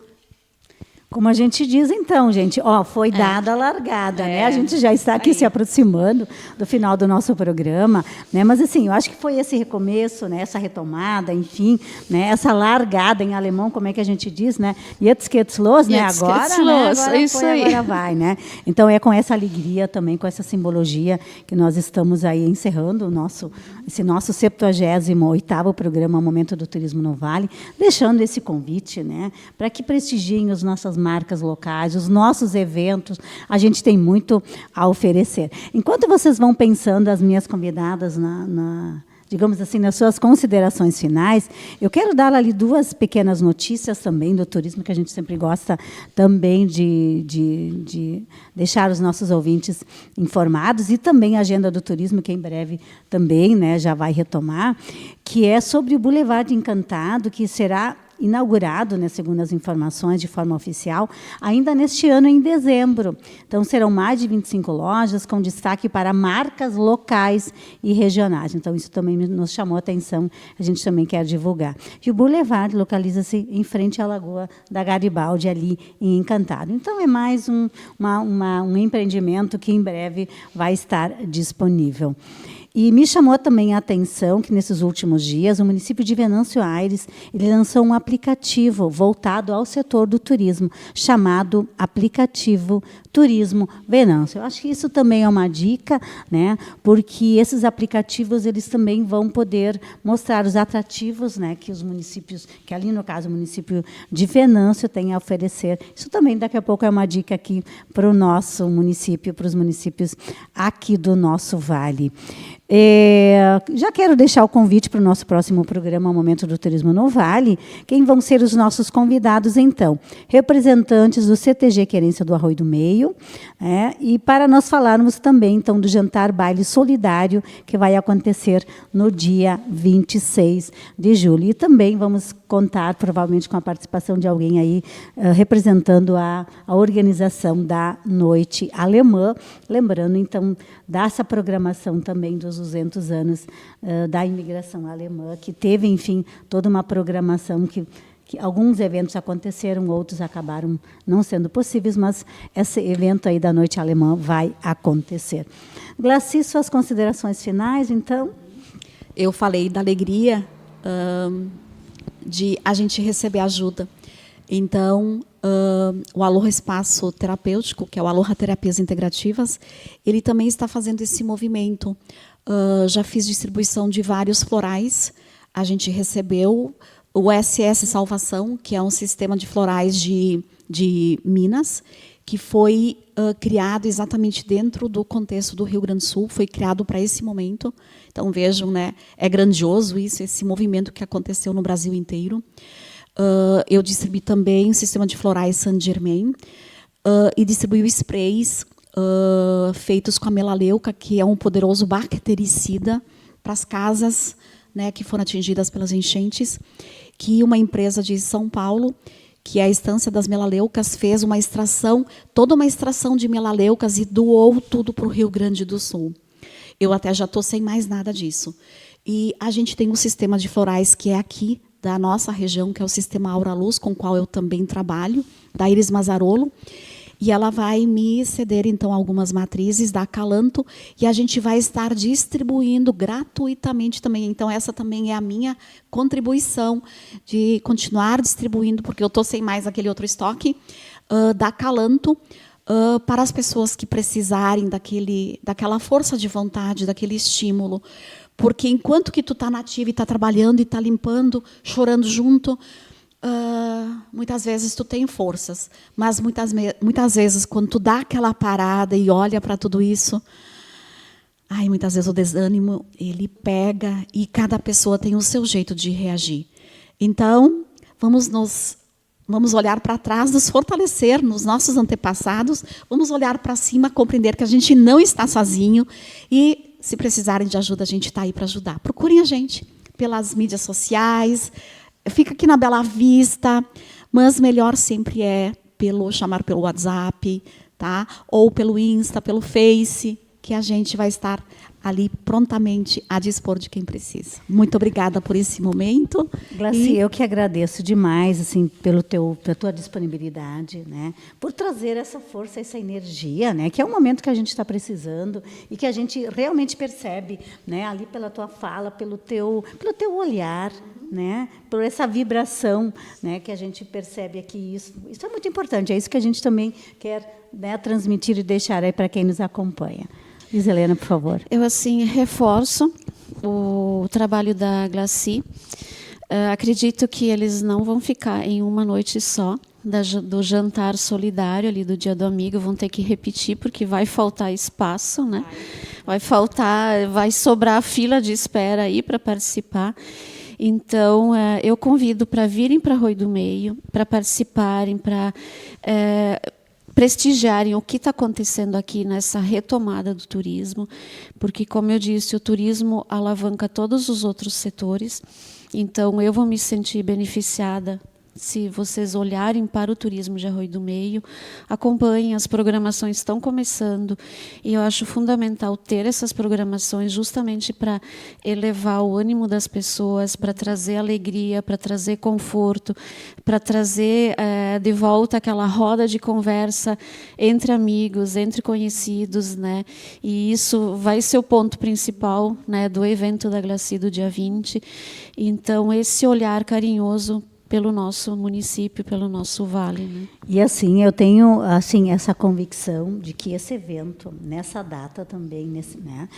Como a gente diz, então, gente, foi dada a largada, né? A gente já está aqui se aproximando do final do nosso programa, né? Mas, assim, eu acho que foi esse recomeço, né? Essa retomada, enfim, né? Essa largada em alemão, como é que a gente diz, né? Jetzt geht's los, né? Agora, né? Agora isso foi, aí. agora vai, né? Então, é com essa alegria também, com essa simbologia que nós estamos aí encerrando esse nosso 78º programa Momento do Turismo no Vale, deixando esse convite, né? Para que prestigiem as nossas marcas locais, os nossos eventos, a gente tem muito a oferecer. Enquanto vocês vão pensando, as minhas convidadas, digamos assim, nas suas considerações finais, eu quero dar ali 2 pequenas notícias também do turismo, que a gente sempre gosta também de deixar os nossos ouvintes informados, e também a agenda do turismo, que em breve também, né, já vai retomar, que é sobre o Boulevard Encantado, que será inaugurado, né, segundo as informações de forma oficial, ainda neste ano, em dezembro. Então, serão mais de 25 lojas, com destaque para marcas locais e regionais. Então, isso também nos chamou a atenção, a gente também quer divulgar. E o Boulevard localiza-se em frente à Lagoa da Garibaldi, ali em Encantado. Então, é mais um empreendimento que, em breve, vai estar disponível. E me chamou também a atenção que, nesses últimos dias, o município de Venâncio Aires ele lançou um aplicativo voltado ao setor do turismo, chamado Aplicativo Turismo Venâncio. Eu acho que isso também é uma dica, né, porque esses aplicativos eles também vão poder mostrar os atrativos, né, que os municípios, que ali, no caso, o município de Venâncio tem a oferecer. Isso também, daqui a pouco, é uma dica aqui para o nosso município, para os municípios aqui do nosso vale. Já quero deixar o convite para o nosso próximo programa, Momento do Turismo no Vale. Quem vão ser os nossos convidados, então? Representantes do CTG Querência do Arroio do Meio, e para nós falarmos também, então, do jantar baile solidário, que vai acontecer no dia 26 de julho. E também vamos contar, provavelmente, com a participação de alguém aí, representando a organização da Noite Alemã, lembrando, então, dessa programação também dos 200 anos da imigração alemã, que teve, enfim, toda uma programação que alguns eventos aconteceram, outros acabaram não sendo possíveis, mas esse evento aí da Noite Alemã vai acontecer. Glaci, suas considerações finais, então? Eu falei da alegria de a gente receber ajuda. Então, o Aloha Espaço Terapêutico, que é o Aloha Terapias Integrativas, ele também está fazendo esse movimento. Já fiz distribuição de vários florais. A gente recebeu o SS Salvação, que é um sistema de florais de Minas, que foi criado exatamente dentro do contexto do Rio Grande do Sul, foi criado para esse momento. Então, vejam, né, é grandioso isso, esse movimento que aconteceu no Brasil inteiro. Eu distribuí também o sistema de florais Saint-Germain e distribuí sprays feitos com a melaleuca, que é um poderoso bactericida para as casas, né, que foram atingidas pelas enchentes, que uma empresa de São Paulo, que é a Estância das Melaleucas, fez uma extração, toda uma extração de melaleucas e doou tudo para o Rio Grande do Sul. Eu até já estou sem mais nada disso. E a gente tem um sistema de florais que é aqui, da nossa região, que é o sistema Aura Luz, com o qual eu também trabalho, da Iris Mazzarolo, e ela vai me ceder, então, algumas matrizes da Acalanto, e a gente vai estar distribuindo gratuitamente também. Então, essa também é a minha contribuição de continuar distribuindo, porque eu estou sem mais aquele outro estoque, da Acalanto, para as pessoas que precisarem daquela força de vontade, daquele estímulo. Porque enquanto que tu está nativa e está trabalhando e está limpando, chorando junto, muitas vezes tu tem forças, mas muitas vezes quando tu dá aquela parada e olha para tudo isso, muitas vezes o desânimo ele pega e cada pessoa tem o seu jeito de reagir. Então vamos olhar para trás, nos fortalecer nos nossos antepassados, vamos olhar para cima, compreender que a gente não está sozinho e se precisarem de ajuda, a gente está aí para ajudar. Procurem a gente pelas mídias sociais, fica aqui na Bela Vista, mas melhor sempre é chamar pelo WhatsApp, tá? Ou pelo Insta, pelo Face, que a gente vai estar ali prontamente a dispor de quem precisa. Muito obrigada por esse momento. Glaci, eu que agradeço demais assim, pela tua disponibilidade, né? Por trazer essa força, essa energia, né? Que é um momento que a gente está precisando e que a gente realmente percebe, né? Ali pela tua fala, pelo teu olhar, né? Por essa vibração, né? Que a gente percebe aqui. Isso é muito importante, é isso que a gente também quer, né, transmitir e deixar aí para quem nos acompanha. Helena, por favor. Eu, assim, reforço o trabalho da Glaci. Acredito que eles não vão ficar em uma noite só do jantar solidário ali do Dia do Amigo, vão ter que repetir, porque vai faltar espaço, né? Vai sobrar a fila de espera aí para participar. Então, eu convido para virem para Arroio do Meio, para participarem, para prestigiarem o que está acontecendo aqui nessa retomada do turismo, porque, como eu disse, o turismo alavanca todos os outros setores. Então, eu vou me sentir beneficiada se vocês olharem para o turismo de Arroio do Meio, acompanhem, as programações estão começando, e eu acho fundamental ter essas programações justamente para elevar o ânimo das pessoas, para trazer alegria, para trazer conforto, para trazer de volta aquela roda de conversa entre amigos, entre conhecidos, né? E isso vai ser o ponto principal, né, do evento da Glaci do dia 20. Então, esse olhar carinhoso pelo nosso município, pelo nosso vale, né? E assim, eu tenho assim essa convicção de que esse evento, nessa data também, né,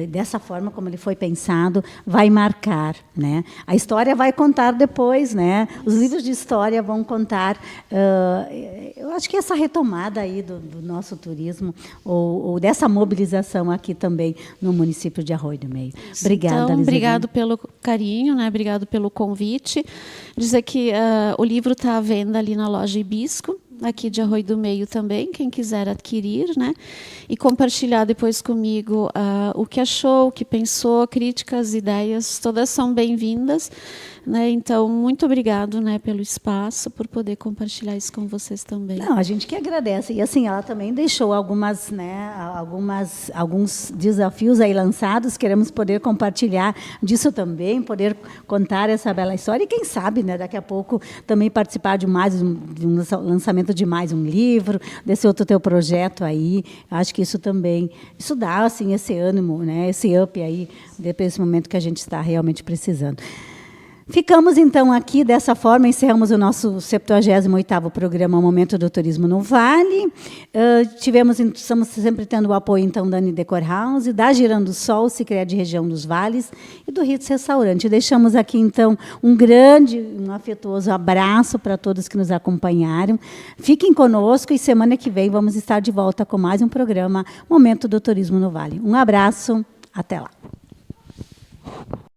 dessa forma como ele foi pensado, vai marcar, né? A história vai contar depois, né? Os livros de história vão contar. Eu acho que essa retomada aí do nosso turismo ou dessa mobilização aqui também no município de Arroio do Meio. Obrigada, então, Lizelene. Obrigado pelo carinho, né? Obrigado pelo convite. Dizer que o livro está à venda ali na loja Hibisco, aqui de Arroio do Meio também, quem quiser adquirir, né? E compartilhar depois comigo o que achou, o que pensou, críticas, ideias, todas são bem-vindas, né? Então, muito obrigado, né, pelo espaço, por poder compartilhar isso com vocês também. Não, a gente que agradece. E assim, ela também deixou alguns desafios aí lançados, queremos poder compartilhar disso também, poder contar essa bela história e, quem sabe, né, daqui a pouco também participar de um lançamento de mais um livro, desse outro teu projeto aí. Acho que isso também, isso dá assim, esse ânimo, né, esse up aí, desse momento que a gente está realmente precisando. Ficamos, então, aqui, dessa forma, encerramos o nosso 78º programa Momento do Turismo no Vale. Estamos sempre tendo o apoio, então, da Decor House, da Girando Sol, Sicredi Região dos Vales, e do Ritz Restaurante. Deixamos aqui, então, um afetuoso abraço para todos que nos acompanharam. Fiquem conosco e semana que vem vamos estar de volta com mais um programa Momento do Turismo no Vale. Um abraço, até lá.